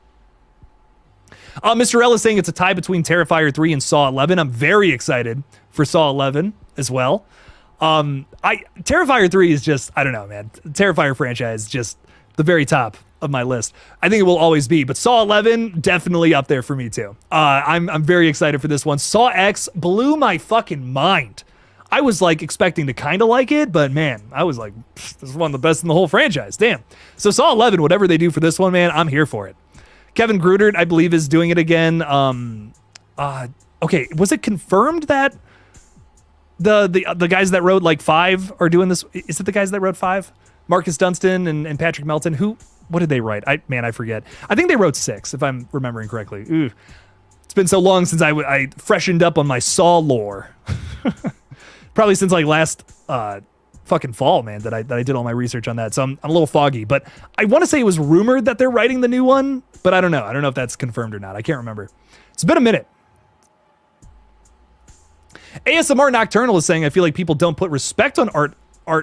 [SPEAKER 1] Mr. L is saying it's a tie between Terrifier 3 and Saw 11. I'm very excited for Saw 11 as well. Terrifier 3 is just, I don't know, man. Terrifier franchise, just the very top of my list. I think it will always be, but Saw 11 definitely up there for me too. I'm very excited for this one. Saw X blew my fucking mind. I was like expecting to kind of like it, but man, I was like, this is one of the best in the whole franchise. Damn. So Saw 11, whatever they do for this one, man, I'm here for it. Kevin Grudert, I believe, is doing it again. Okay, was it confirmed that the guys that wrote like 5 are doing this? Is it the guys that wrote 5? Marcus Dunstan and Patrick Melton. What did they write? I forget. I think they wrote 6, if I'm remembering correctly. Ooh. It's been so long since I freshened up on my Saw lore. Probably since like last fucking fall, man, that I did all my research on that. So I'm a little foggy, but I want to say it was rumored that they're writing the new one, but I don't know. I don't know if that's confirmed or not. I can't remember. It's been a minute. ASMR Nocturnal is saying, I feel like people don't put respect on Art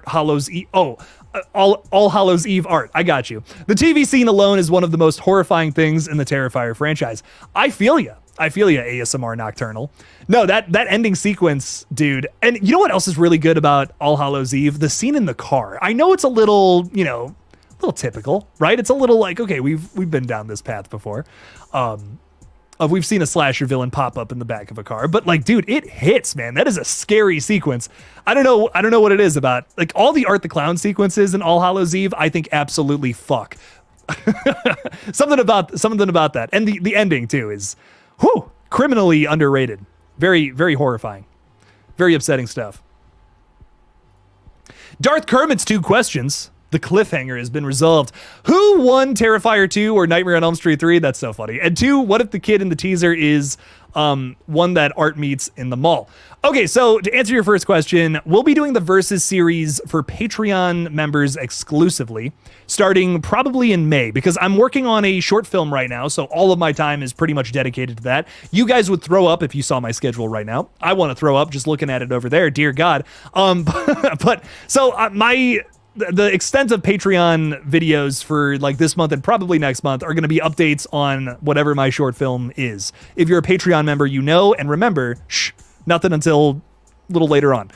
[SPEAKER 1] Hallows Eve. All Hallows Eve art. I got you. The TV scene alone is one of the most horrifying things in the Terrifier franchise. I feel ya, ASMR Nocturnal. No, that ending sequence, dude. And you know what else is really good about All Hallows Eve? The scene in the car. I know it's a little, a little typical, right? It's a little like, okay, we've been down this path before. We've seen a slasher villain pop up in the back of a car, but like, dude, it hits, man. That is a scary sequence. I don't know what it is about. Like all the Art the Clown sequences in All Hallows Eve, I think absolutely fuck. something about that, and the ending too is, criminally underrated. Very, very horrifying. Very upsetting stuff. Darth Kermit's 2 questions. The cliffhanger has been resolved. Who won Terrifier 2 or Nightmare on Elm Street 3? That's so funny. And 2, what if the kid in the teaser is one that Art meets in the mall? Okay, so to answer your first question, we'll be doing the Versus series for Patreon members exclusively, starting probably in May, because I'm working on a short film right now, so all of my time is pretty much dedicated to that. You guys would throw up if you saw my schedule right now. I want to throw up just looking at it over there, dear God. But so the extent of Patreon videos for like this month and probably next month are going to be updates on whatever my short film is. If you're a Patreon member, and remember, nothing until a little later on.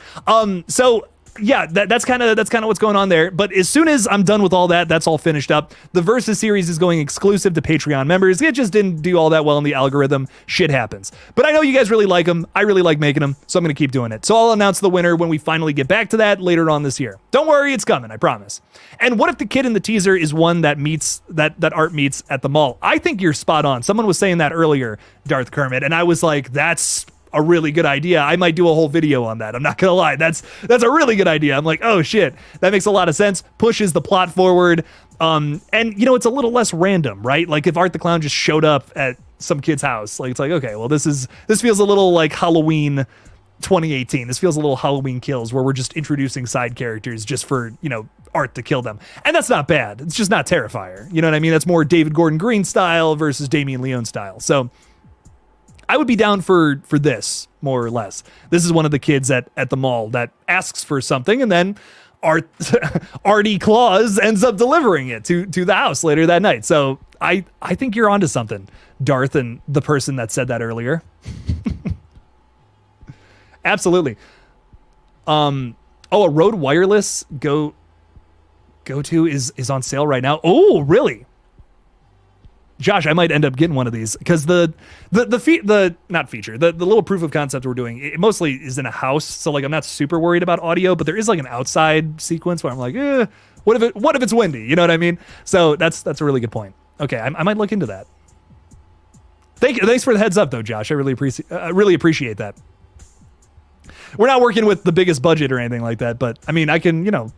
[SPEAKER 1] So yeah, that's kind of what's going on there. But as soon as I'm done with all that, that's all finished up. The Versus series is going exclusive to Patreon members. It just didn't do all that well in the algorithm. Shit happens. But I know you guys really like them. I really like making them, so I'm going to keep doing it. So I'll announce the winner when we finally get back to that later on this year. Don't worry, it's coming, I promise. And what if the kid in the teaser is one that Art meets at the mall? I think you're spot on. Someone was saying that earlier, Darth Kermit, and I was like, that's a really good idea. I might do a whole video on that. I'm not gonna lie. That's a really good idea. I'm like, oh shit, that makes a lot of sense. Pushes the plot forward. And it's a little less random, right? Like if Art the Clown just showed up at some kid's house, like it's like, okay, well this feels a little like Halloween 2018. This feels a little Halloween Kills where we're just introducing side characters just for, Art to kill them. And that's not bad. It's just not Terrifier. You know what I mean? That's more David Gordon Green style versus Damien Leone style. So I would be down for this, more or less. This is one of the kids at the mall that asks for something, and then Artie Claus ends up delivering it to the house later that night. So I think you're onto something, Darth, and the person that said that earlier. Absolutely. A Rode Wireless Go to is on sale right now. Oh, really? Josh, I might end up getting one of these because the little proof of concept we're doing, it mostly is in a house. So like, I'm not super worried about audio, but there is like an outside sequence where I'm like, what if it's windy? You know what I mean? So that's a really good point. Okay. I might look into that. Thanks for the heads up though, Josh. I really appreciate that. We're not working with the biggest budget or anything like that, but I mean, I can,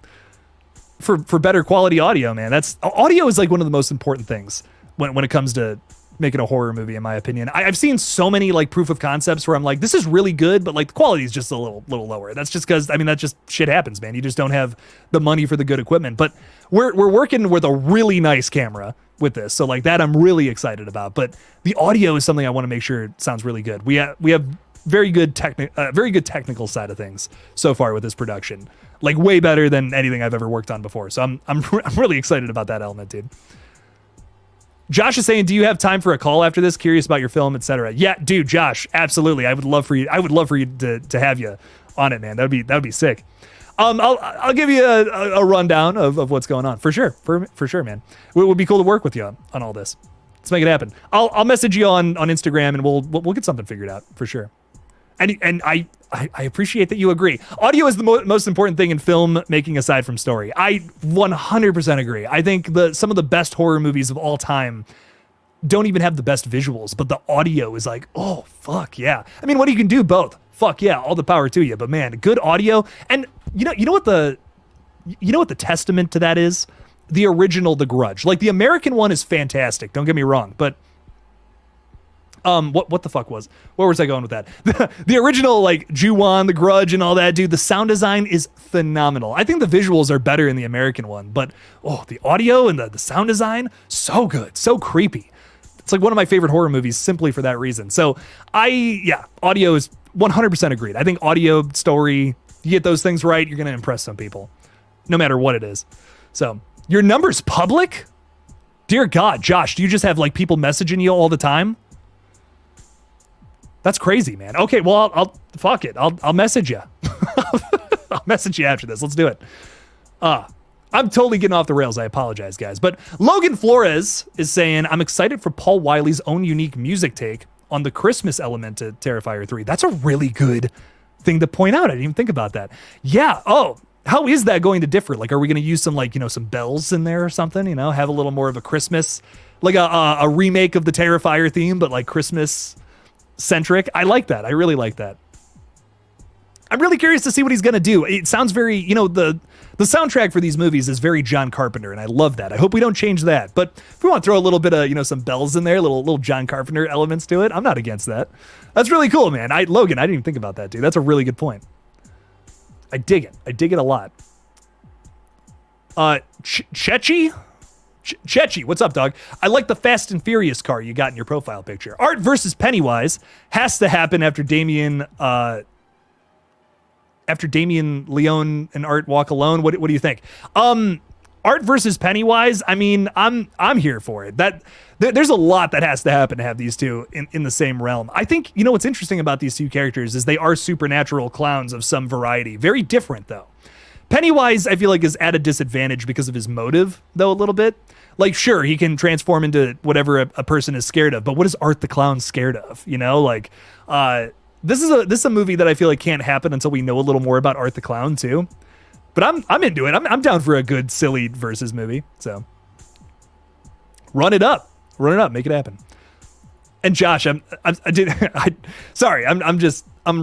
[SPEAKER 1] for better quality audio, man, audio is like one of the most important things when it comes to making a horror movie, in my opinion. I've seen so many like proof of concepts where I'm like, this is really good, but like the quality is just a little lower. That's just because, that just shit happens, man. You just don't have the money for the good equipment. But we're working with a really nice camera with this, so like that I'm really excited about. But the audio is something I want to make sure sounds really good. We have very good technical side of things so far with this production, like way better than anything I've ever worked on before. So I'm really excited about that element, dude. Josh is saying, do you have time for a call after this? Curious about your film, etc. Yeah, dude, Josh, absolutely. I would love for you to have you on it, man. That would be sick. I'll give you a rundown of what's going on for sure. For sure, man. It would be cool to work with you on all this. Let's make it happen. I'll message you on Instagram and we'll get something figured out for sure. And I appreciate that you agree. Audio is the most important thing in film making aside from story. I 100% agree. I think some of the best horror movies of all time don't even have the best visuals, but the audio is like, oh, fuck yeah. I mean, what you can do both. Fuck yeah, all the power to you. But man, good audio. And you know what the testament to that is? The original The Grudge. Like, the American one is fantastic, don't get me wrong, but what the fuck where was I going with that? The original, like, Ju-On, The Grudge, and all that, dude, the sound design is phenomenal. I think the visuals are better in the American one, but, the audio and the sound design, so good, so creepy. It's like one of my favorite horror movies simply for that reason. So, audio is 100% agreed. I think audio, story, you get those things right, you're going to impress some people, no matter what it is. So, your number's public? Dear God, Josh, do you just have, like, people messaging you all the time? That's crazy, man. Okay, well, I'll fuck it. I'll message you. I'll message you after this. Let's do it. I'm totally getting off the rails. I apologize, guys. But Logan Flores is saying, I'm excited for Paul Wiley's own unique music take on the Christmas element to Terrifier 3. That's a really good thing to point out. I didn't even think about that. Yeah. Oh, how is that going to differ? Like, are we going to use some, like, some bells in there or something? Have a little more of a Christmas, like a remake of the Terrifier theme, but like Christmas centric. I like that. I really like that. I'm really curious to see what he's going to do. It sounds very, the soundtrack for these movies is very John Carpenter, and I love that. I hope we don't change that. But if we want to throw a little bit of, some bells in there, little John Carpenter elements to it, I'm not against that. That's really cool, man. Logan, I didn't even think about that, dude. That's a really good point. I dig it. I dig it a lot. Chechi, what's up, dog? I like the Fast and Furious car you got in your profile picture. Art versus Pennywise has to happen after Damien Leone and Art walk alone. What do you think? Art versus Pennywise. I mean, I'm here for it. There's a lot that has to happen to have these two in the same realm. I think, what's interesting about these two characters is they are supernatural clowns of some variety. Very different, though. Pennywise, I feel like, is at a disadvantage because of his motive, though, a little bit. Like, sure, he can transform into whatever a person is scared of, but what is Art the Clown scared of? This is a movie that I feel like can't happen until we know a little more about Art the Clown, too. But I'm into it. I'm down for a good, silly versus movie. So, run it up, make it happen. And Josh, I'm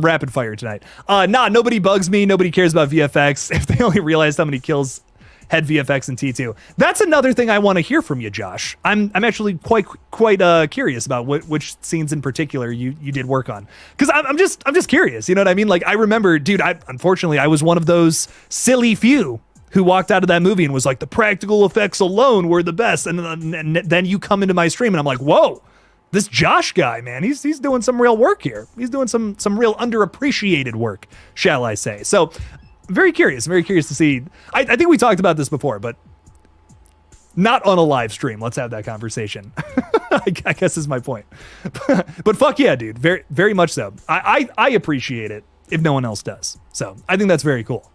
[SPEAKER 1] rapid fire tonight. Nobody bugs me. Nobody cares about VFX. If they only realized how many kills had VFX in T2. That's another thing I want to hear from you, Josh. I'm actually quite curious about which scenes in particular you did work on, because I'm just curious. You know what I mean? Like, I remember, dude. Unfortunately, I was one of those silly few who walked out of that movie and was like, the practical effects alone were the best. And then you come into my stream and I'm like, whoa. This Josh guy, man, he's doing some real work here. He's doing some real underappreciated work, shall I say. So, very curious to see. I think we talked about this before, but not on a live stream. Let's have that conversation. I guess is my point. But fuck yeah, dude. Very, very much so. I appreciate it if no one else does. So, I think that's very cool.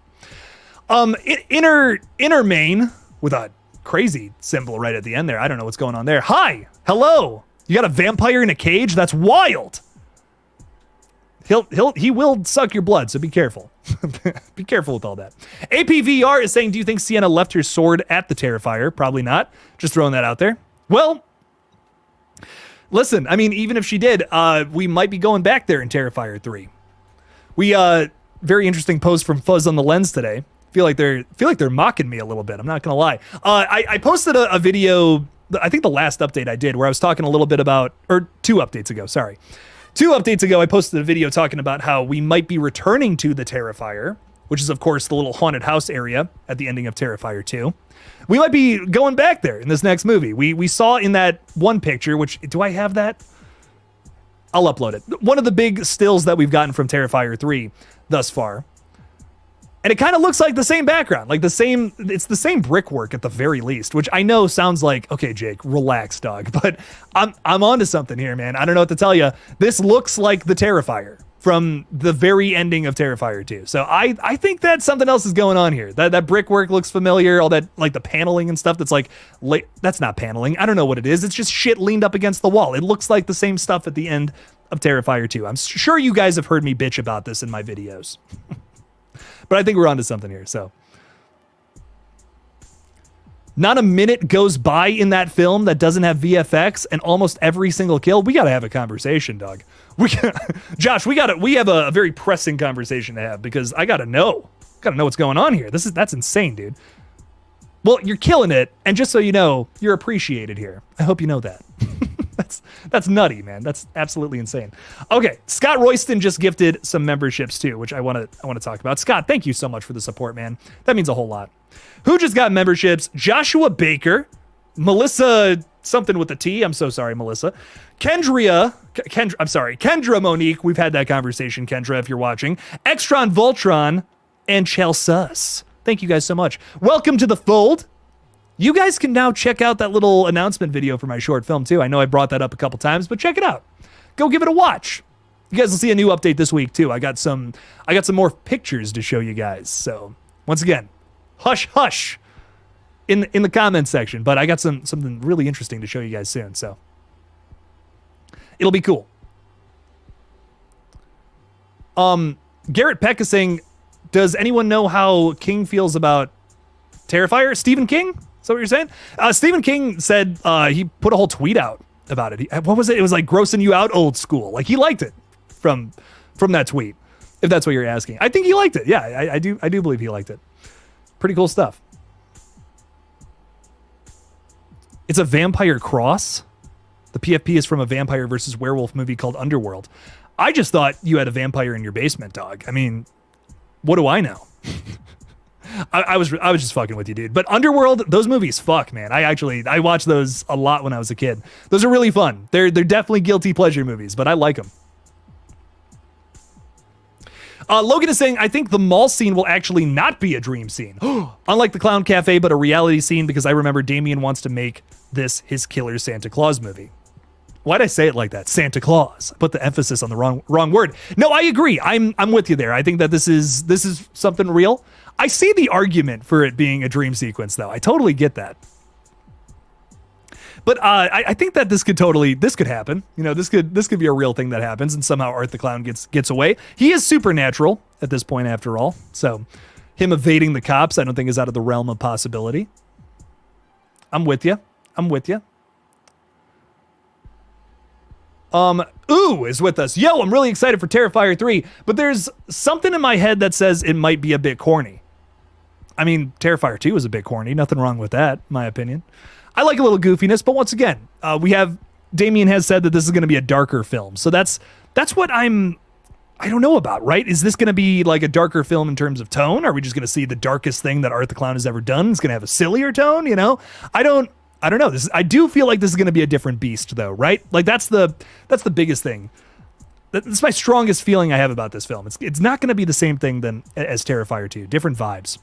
[SPEAKER 1] Inner main with a crazy symbol right at the end there. I don't know what's going on there. Hi. Hello. You got a vampire in a cage? That's wild. He will suck your blood, so be careful. Be careful with all that. APVR is saying, do you think Sienna left her sword at the Terrifier? Probably not. Just throwing that out there. Well, listen, I mean, even if she did, we might be going back there in Terrifier 3. Very interesting post from Fuzz on the Lens today. Feel like they're mocking me a little bit. I'm not gonna lie. I posted a video, I think the last update I did, where I was talking a little bit about, or 2 updates ago, sorry. 2 updates ago, I posted a video talking about how we might be returning to the Terrifier, which is, of course, the little haunted house area at the ending of Terrifier 2. We might be going back there in this next movie. We saw in that one picture, which, do I have that? I'll upload it. One of the big stills that we've gotten from Terrifier 3 thus far. And it kind of looks like the same background, it's the same brickwork at the very least, which I know sounds like, okay, Jake, relax, dog. But I'm onto something here, man. I don't know what to tell you. This looks like the Terrifier from the very ending of Terrifier 2. So I think that something else is going on here. That brickwork looks familiar, all that, like the paneling and stuff that's like, that's not paneling. I don't know what it is. It's just shit leaned up against the wall. It looks like the same stuff at the end of Terrifier 2. I'm sure you guys have heard me bitch about this in my videos. But I think we're onto something here, so. Not a minute goes by in that film that doesn't have VFX, and almost every single kill. We gotta have a conversation, dog. Josh, we have a very pressing conversation to have, because I gotta know what's going on here. That's insane, dude. Well, you're killing it, and just so you know, you're appreciated here. I hope you know that. That's nutty, man. That's absolutely insane. Okay, Scott Royston just gifted some memberships too, which I want to talk about. Scott, thank you so much for the support, man. That means a whole lot. Who just got memberships? Joshua Baker, Melissa something with a T. I'm so sorry, Melissa. Kendra Monique. We've had that conversation, Kendra, if you're watching. Extron Voltron and Chelsus. Thank you guys so much. Welcome to the fold. You guys can now check out that little announcement video for my short film too. I know I brought that up a couple times, but check it out. Go give it a watch. You guys will see a new update this week too. I got some more pictures to show you guys. So once again, hush hush in the comments section, but I got something really interesting to show you guys soon. So it'll be cool. Garrett Peck is saying, does anyone know how King feels about Terrifier? Stephen King? Is that what you're saying? Stephen King said he put a whole tweet out about it. What was it? It was like grossing you out old school. Like he liked it from that tweet, if that's what you're asking. I think he liked it. Yeah, I do believe he liked it. Pretty cool stuff. It's a vampire cross. The PFP is from a vampire versus werewolf movie called Underworld. I just thought you had a vampire in your basement, dog. I mean, what do I know? I was just fucking with you, dude. But Underworld, those movies, fuck, man. I watched those a lot when I was a kid. Those are really fun. They're definitely guilty pleasure movies, but I like them. Logan is saying, I think the mall scene will actually not be a dream scene. Unlike the Clown Cafe, but a reality scene, because I remember Damien wants to make this his killer Santa Claus movie. Why'd I say it like that? Santa Claus. I put the emphasis on the wrong word. No, I agree. I'm with you there. I think that this is something real. I see the argument for it being a dream sequence, though. I totally get that. But I think that this could happen. You know, this could be a real thing that happens, and somehow Art the Clown gets away. He is supernatural at this point, after all. So him evading the cops, I don't think is out of the realm of possibility. I'm with you. Ooh is with us. Yo, I'm really excited for Terrifier 3, but there's something in my head that says it might be a bit corny. I mean, Terrifier 2 is a bit corny. Nothing wrong with that, in my opinion. I like a little goofiness, but once again, Damien has said that this is going to be a darker film. So that's what I don't know about, right? Is this going to be like a darker film in terms of tone? Are we just going to see the darkest thing that Art the Clown has ever done? It's going to have a sillier tone, you know? I don't know. I do feel like this is going to be a different beast, though, right? Like that's the biggest thing. That's my strongest feeling I have about this film. It's not going to be the same thing as Terrifier 2. Different vibes.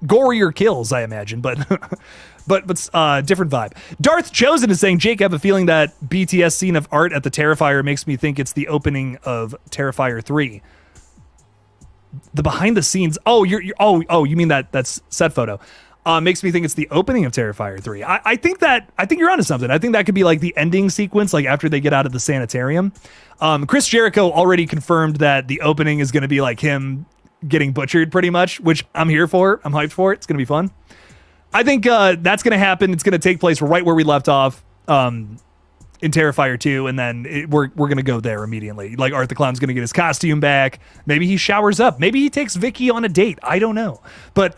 [SPEAKER 1] Gorier kills, I imagine, but different vibe. Darth Chosen is saying, Jake, I have a feeling that BTS scene of Art at the Terrifier makes me think it's the opening of Terrifier 3. The behind the scenes. Oh, you mean that's set photo. Makes me think it's the opening of Terrifier 3. I think you're onto something. I think that could be like the ending sequence, like after they get out of the sanitarium. Chris Jericho already confirmed that the opening is going to be like him getting butchered pretty much, which I'm here for. I'm hyped for it. It's going to be fun. I think that's going to happen. It's going to take place right where we left off in Terrifier 2, and then we're going to go there immediately. Like Art the Clown's going to get his costume back. Maybe he showers up. Maybe he takes Vicky on a date. I don't know. But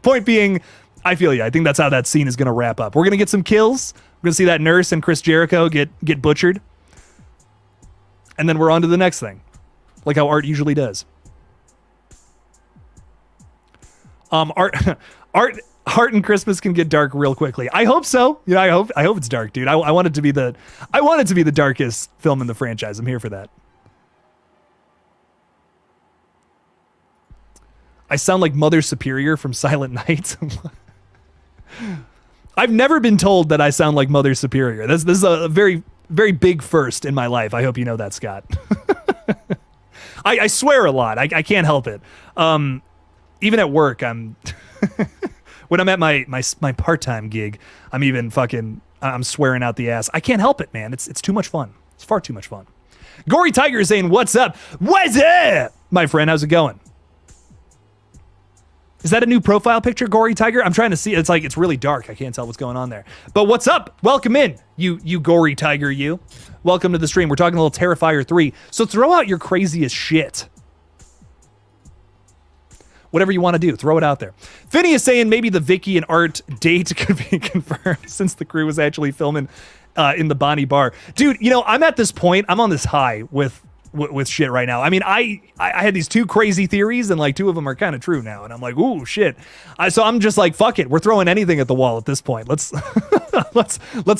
[SPEAKER 1] point being, I feel you. I think that's how that scene is going to wrap up. We're going to get some kills. We're going to see that nurse and Chris Jericho get butchered. And then we're on to the next thing. Like how Art usually does. Art and Christmas can get dark real quickly. I hope so. You know, I hope it's dark, dude. I want it to be the darkest film in the franchise. I'm here for that. I sound like Mother Superior from Silent Night. I've never been told that I sound like Mother Superior. This is a very, very big first in my life. I hope you know that, Scott. I swear a lot. I can't help it. Even at work, when I'm at my part-time gig, I'm swearing out the ass. I can't help it, man. It's too much fun. It's far too much fun. Gory Tiger is saying, what's up? What's up? My friend, how's it going? Is that a new profile picture, Gory Tiger? I'm trying to see. It's like, it's really dark. I can't tell what's going on there. But what's up? Welcome in, you Gory Tiger, you. Welcome to the stream. We're talking a little Terrifier 3. So throw out your craziest shit. Whatever you want to do, throw it out there. Finney is saying maybe the Vicky and Art date could be confirmed since the crew was actually filming in the Bonnie bar. Dude, you know, I'm at this point. I'm on this high with shit right now. I mean, I had these two crazy theories and like two of them are kind of true now. And I'm like, ooh, shit. So I'm just like, fuck it. We're throwing anything at the wall at this point. Let's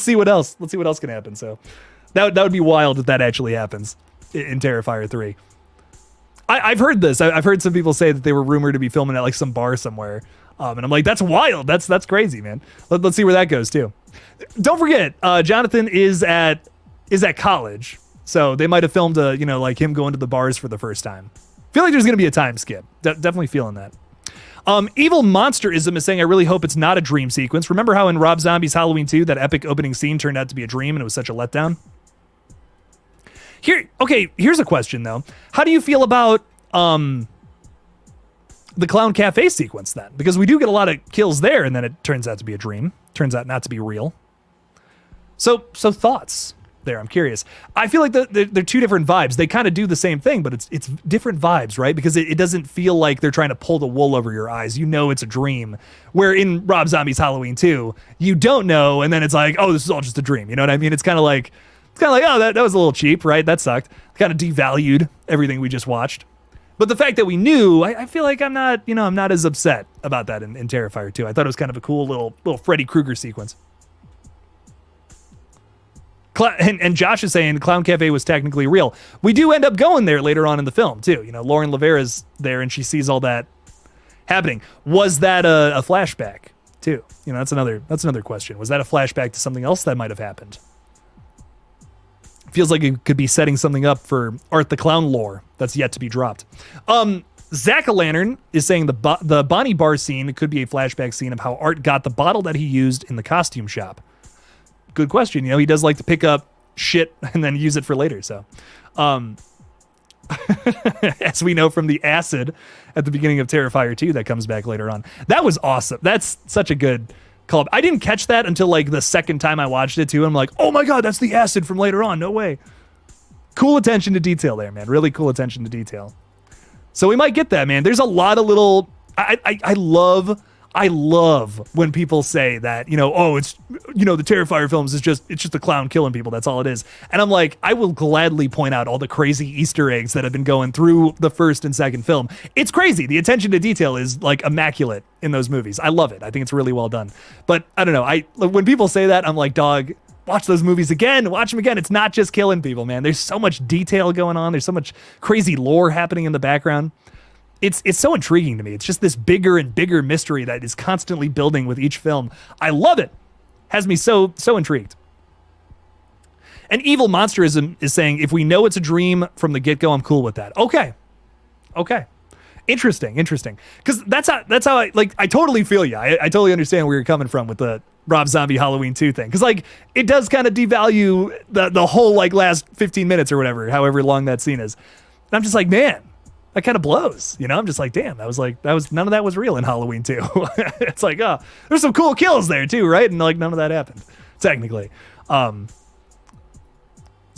[SPEAKER 1] see what else. Let's see what else can happen. So that would be wild if that actually happens in Terrifier 3. I've heard this. I've heard some people say that they were rumored to be filming at like some bar somewhere. And I'm like, that's wild. That's crazy, man. Let's see where that goes too. Don't forget, Jonathan is at college. So they might have filmed like him going to the bars for the first time. Feel like there's going to be a time skip. Definitely feeling that. Evil Monsterism is saying, I really hope it's not a dream sequence. Remember how in Rob Zombie's Halloween 2, that epic opening scene turned out to be a dream and it was such a letdown? Here's a question though. How do you feel about the Clown Cafe sequence then? Because we do get a lot of kills there and then it turns out to be a dream. Turns out not to be real. So thoughts there. I'm curious. I feel like they're two different vibes. They kind of do the same thing, but it's different vibes, right? Because it doesn't feel like they're trying to pull the wool over your eyes. You know it's a dream. Where in Rob Zombie's Halloween 2, you don't know, and then it's like, oh, this is all just a dream. You know what I mean? It's kind of like, oh, that was a little cheap, right? That sucked. Kind of devalued everything we just watched. But the fact that we knew, I feel like I'm not as upset about that in Terrifier 2. I thought it was kind of a cool little Freddy Krueger sequence. And Josh is saying Clown Cafe was technically real. We do end up going there later on in the film too. You know, Lauren Lavera's there and she sees all that happening. Was that a flashback too? You know, that's another question. Was that a flashback to something else that might have happened? Feels like it could be setting something up for Art the Clown lore that's yet to be dropped. Zack-a-Lantern is saying the Bonnie bar scene could be a flashback scene of how Art got the bottle that he used in the costume shop. Good question. You know, he does like to pick up shit and then use it for later. So, as we know from the acid at the beginning of Terrifier 2 that comes back later on. That was awesome. That's such a good call. I didn't catch that until like the second time I watched it too. I'm like, oh my God, that's the acid from later on. No way. Cool attention to detail there, man. Really cool attention to detail. So we might get that, man. There's a lot of little, I love when people say that, you know, oh, it's, you know, the Terrifier films it's just a clown killing people. That's all it is. And I'm like, I will gladly point out all the crazy Easter eggs that have been going through the first and second film. It's crazy. The attention to detail is like immaculate in those movies. I love it. I think it's really well done. But I don't know. When people say that, I'm like, dog, watch those movies again. Watch them again. It's not just killing people, man. There's so much detail going on. There's so much crazy lore happening in the background. It's so intriguing to me. It's just this bigger and bigger mystery that is constantly building with each film. I love it. Has me so intrigued. And Evil Monsterism is saying, if we know it's a dream from the get-go, I'm cool with that. Okay. Interesting. Because that's how I totally feel you. I totally understand where you're coming from with the Rob Zombie Halloween 2 thing. Because like it does kind of devalue the whole like last 15 minutes or whatever, however long that scene is. And I'm just like, man, that kind of blows, you know? I'm just like, damn, none of that was real in Halloween 2. It's like, oh, there's some cool kills there too, right? And like none of that happened, technically. So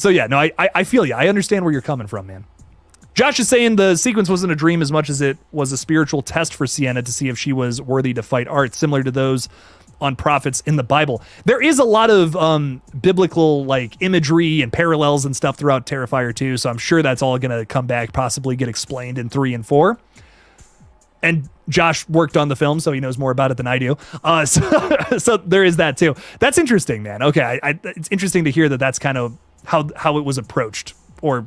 [SPEAKER 1] yeah, no, I feel you. I understand where you're coming from, man. Josh is saying the sequence wasn't a dream as much as it was a spiritual test for Sienna to see if she was worthy to fight Art, similar to those on prophets in the Bible. There is a lot of biblical like imagery and parallels and stuff throughout Terrifier 2, so I'm sure that's all going to come back, possibly get explained in 3 and 4. And Josh worked on the film, so he knows more about it than I do. So there is that too. That's interesting, man. Okay, it's interesting to hear that that's kind of how it was approached or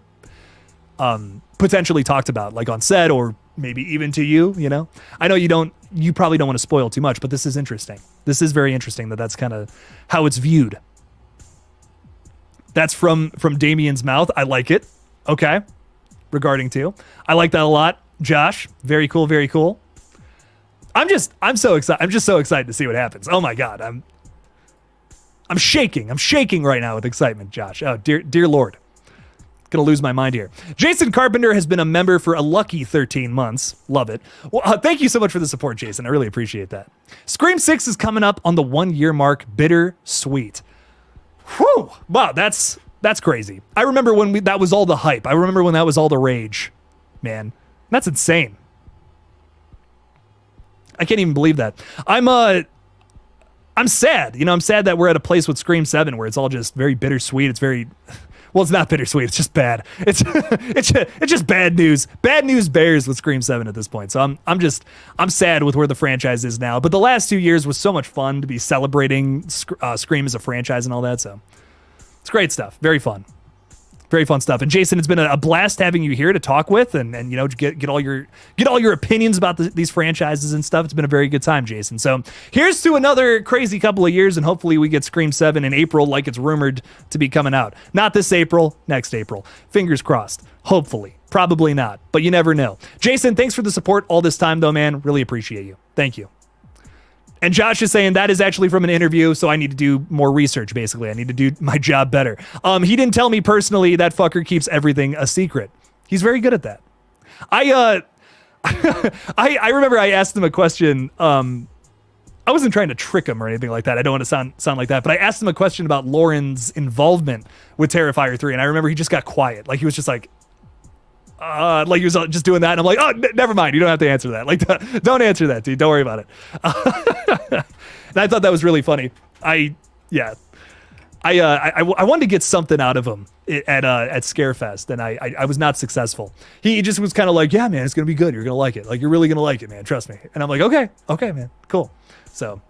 [SPEAKER 1] potentially talked about, like on set or maybe even to you know? I know you probably don't want to spoil too much, but this is interesting. This is very interesting that's kind of how it's viewed. That's from Damien's mouth. I like it. Okay. Regarding 2. I like that a lot. Josh, very cool, very cool. I'm so excited. I'm just so excited to see what happens. Oh my God. I'm shaking. I'm shaking right now with excitement, Josh. Oh, dear Lord. Gonna lose my mind here. Jason Carpenter has been a member for a lucky 13 months. Love it. Well, thank you so much for the support, Jason. I really appreciate that. Scream 6 is coming up on the 1 year mark. Bittersweet. Whew. Wow, that's crazy. I remember when that was all the hype. I remember when that was all the rage. Man, that's insane. I can't even believe that. I'm sad. I'm sad that we're at a place with Scream 7 where it's all just very bittersweet. It's very, well, it's not bittersweet. It's just bad. It's just bad news. Bad news bears with Scream 7 at this point. So I'm sad with where the franchise is now. But the last 2 years was so much fun to be celebrating Scream as a franchise and all that. So it's great stuff. Very fun. Very fun stuff. And Jason, it's been a blast having you here to talk with and get all your opinions about these franchises and stuff. It's been a very good time, Jason. So here's to another crazy couple of years, and hopefully we get Scream 7 in April like it's rumored to be coming out. Not this April, next April. Fingers crossed. Hopefully. Probably not, but you never know. Jason, thanks for the support all this time, though, man. Really appreciate you. Thank you. And Josh is saying that is actually from an interview, so I need to do more research, basically. I need to do my job better. He didn't tell me personally. That fucker keeps everything a secret. He's very good at that. I remember I asked him a question. I wasn't trying to trick him or anything like that. I don't want to sound like that. But I asked him a question about Lauren's involvement with Terrifier 3, and I remember he just got quiet. Like, he was just like he was just doing that, and I'm like, oh, never mind. You don't have to answer that. Like, don't answer that, dude. Don't worry about it. And I thought that was really funny. I wanted to get something out of him at Scarefest, and I was not successful. He just was kind of like, yeah, man, it's gonna be good. You're gonna like it. Like, you're really gonna like it, man. Trust me. And I'm like, okay, man, cool. So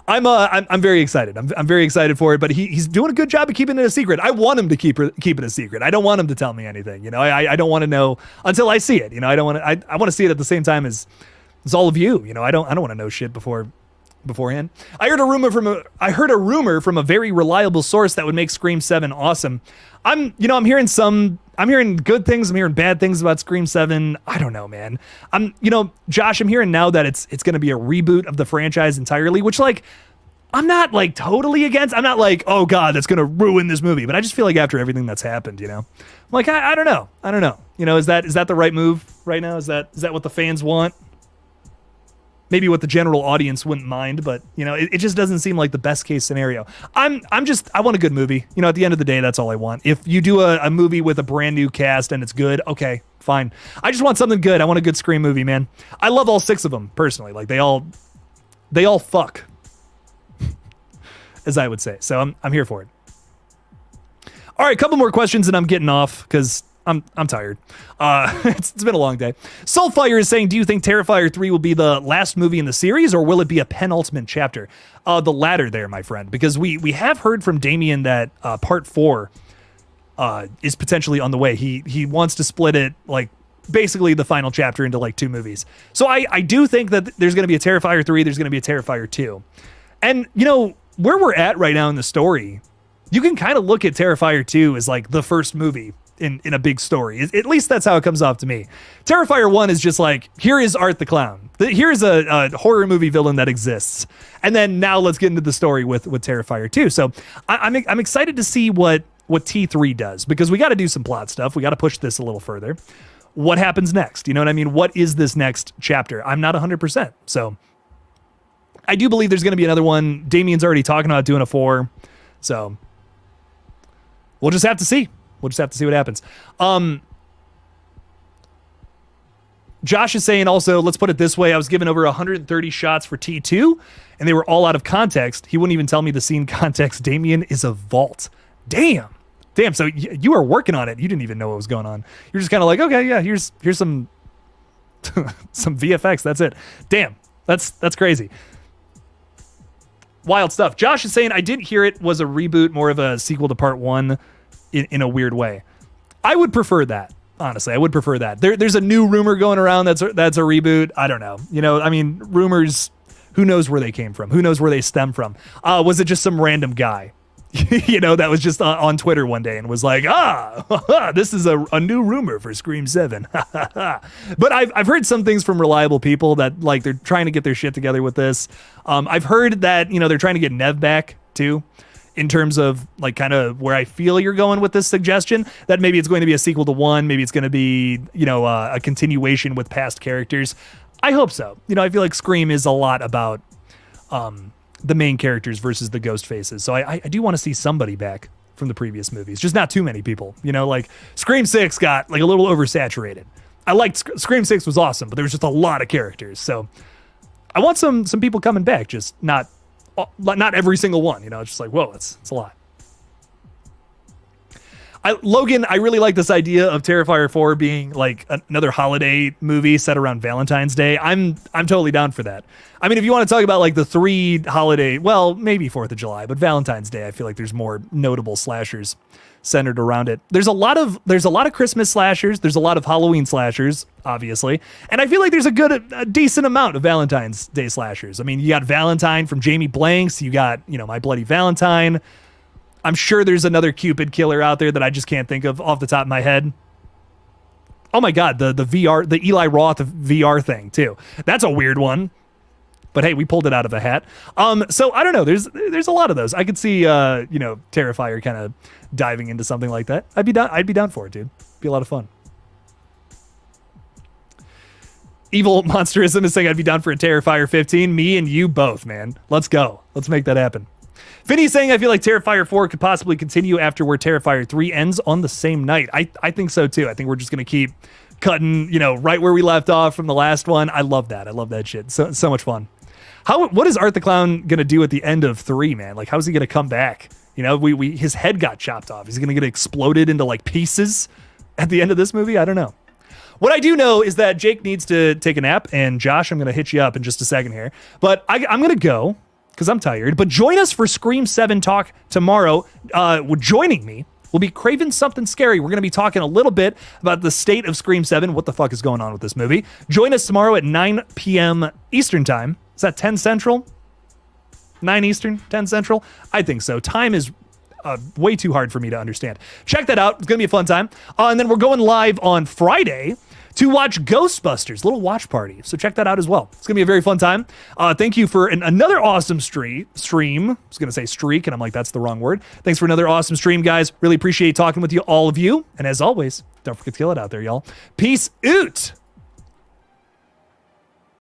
[SPEAKER 1] I'm very excited. I'm very excited for it, but he's doing a good job of keeping it a secret. I want him to keep it a secret. I don't want him to tell me anything. I don't want to know until I see it. I don't want to. I want to see it at the same time as all of you. I don't want to know shit beforehand. I heard a rumor from a very reliable source that would make Scream 7 awesome. I'm hearing good things. I'm hearing bad things about Scream 7. I don't know, man. Josh, I'm hearing now that it's going to be a reboot of the franchise entirely, which, like, I'm not, like, totally against. I'm not like, oh God, that's going to ruin this movie. But I just feel like after everything that's happened, I'm like, I don't know. I don't know. Is that the right move right now? Is that what the fans want? Maybe what the general audience wouldn't mind, but it just doesn't seem like the best case scenario. I want a good movie. At the end of the day, that's all I want. If you do a movie with a brand new cast and it's good, okay, fine. I just want something good. I want a good Scream movie, man. I love all 6 of them personally. Like, they all fuck, as I would say. So I'm here for it. All right, a couple more questions and I'm getting off because I'm tired. It's been a long day. Soulfire is saying, do you think Terrifier 3 will be the last movie in the series, or will it be a penultimate chapter? The latter there, my friend, because we have heard from Damien that part 4 is potentially on the way. He wants to split it, like, basically the final chapter into, like, 2 movies. So I do think that there's going to be a Terrifier 3, there's going to be a Terrifier 2. And, where we're at right now in the story, you can kind of look at Terrifier 2 as, like, the first movie in a big story. At least that's how it comes off to me. Terrifier 1 is just like, here is Art the Clown. Here's a horror movie villain that exists. And then now let's get into the story with Terrifier 2. So I'm excited to see what T3 does, because we got to do some plot stuff. We got to push this a little further. What happens next? You know what I mean? What is this next chapter? I'm not 100%. So I do believe there's going to be another one. Damien's already talking about doing a 4. So we'll just have to see. We'll just have to see what happens. Josh is saying also, let's put it this way. I was given over 130 shots for T2, and they were all out of context. He wouldn't even tell me the scene context. Damien is a vault. Damn. So you were working on it. You didn't even know what was going on. You're just kind of like, okay, yeah, here's some some VFX. That's it. Damn. That's crazy. Wild stuff. Josh is saying, I didn't hear it was a reboot, more of a sequel to part 1. In a weird way. I would prefer that. Honestly, I would prefer that. There's a new rumor going around that's a reboot. I don't know. Rumors, who knows where they came from? Who knows where they stem from? Was it just some random guy, that was just on Twitter one day and was like, this is a new rumor for Scream 7. But I've heard some things from reliable people that, like, they're trying to get their shit together with this. I've heard that, they're trying to get Nev back too. in terms of like kind of where I feel you're going with this suggestion, that maybe it's going to be a sequel to 1, maybe it's going to be, you know, a continuation with past characters. I hope so. You know, I feel like Scream is a lot about the main characters versus the ghost faces. So I do want to see somebody back from the previous movies, just not too many people. You know, like Scream 6 got like a little oversaturated. I liked Scream 6 was awesome, but there was just a lot of characters. So I want some people coming back, just not every single one. You know, it's just like, whoa, it's a lot. Logan, I really like this idea of Terrifier 4 being like another holiday movie set around Valentine's Day. I'm totally down for that. I mean, if you want to talk about like the 3 holiday, well, maybe 4th of July, but Valentine's Day, I feel like there's more notable slashers centered around it. There's a lot of Christmas slashers. There's a lot of Halloween slashers, obviously. And I feel like there's a decent amount of Valentine's Day slashers. I mean, you got Valentine from Jamie Blanks. You got, you know, My Bloody Valentine. I'm sure there's another Cupid killer out there that I just can't think of off the top of my head. Oh my God, the VR, the Eli Roth VR thing too. That's a weird one. But hey, we pulled it out of a hat. So I don't know. There's a lot of those. I could see, you know, Terrifier kind of diving into something like that. I'd be down for it, dude. Be a lot of fun. Evil Monsterism is saying I'd be down for a Terrifier 15. Me and you both, man. Let's go. Let's make that happen. Vinny's saying I feel like Terrifier 4 could possibly continue after where Terrifier 3 ends on the same night. I think so too. I think we're just gonna keep cutting, you know, right where we left off from the last one. I love that. I love that shit. So much fun. What is Art the Clown gonna do at the end of 3, man? Like, how's he gonna come back? You know, his head got chopped off. Is he gonna get exploded into like pieces at the end of this movie? I don't know. What I do know is that Jake needs to take a nap, and Josh, I'm gonna hit you up in just a second here. But I'm gonna go because I'm tired. But join us for Scream 7 talk tomorrow. Joining me will be Craven Something Scary. We're going to be talking a little bit about the state of Scream 7. What the fuck is going on with this movie? Join us tomorrow at 9 p.m. Eastern time. Is that 10 Central? 9 Eastern, 10 Central? I think so. Time is way too hard for me to understand. Check that out. It's going to be a fun time. And then we're going live on Friday to watch Ghostbusters, little watch party. So check that out as well. It's going to be a very fun time. Thank you for another awesome stream. I was going to say streak, and I'm like, that's the wrong word. Thanks for another awesome stream, guys. Really appreciate talking with you, all of you. And as always, don't forget to kill it out there, y'all. Peace out.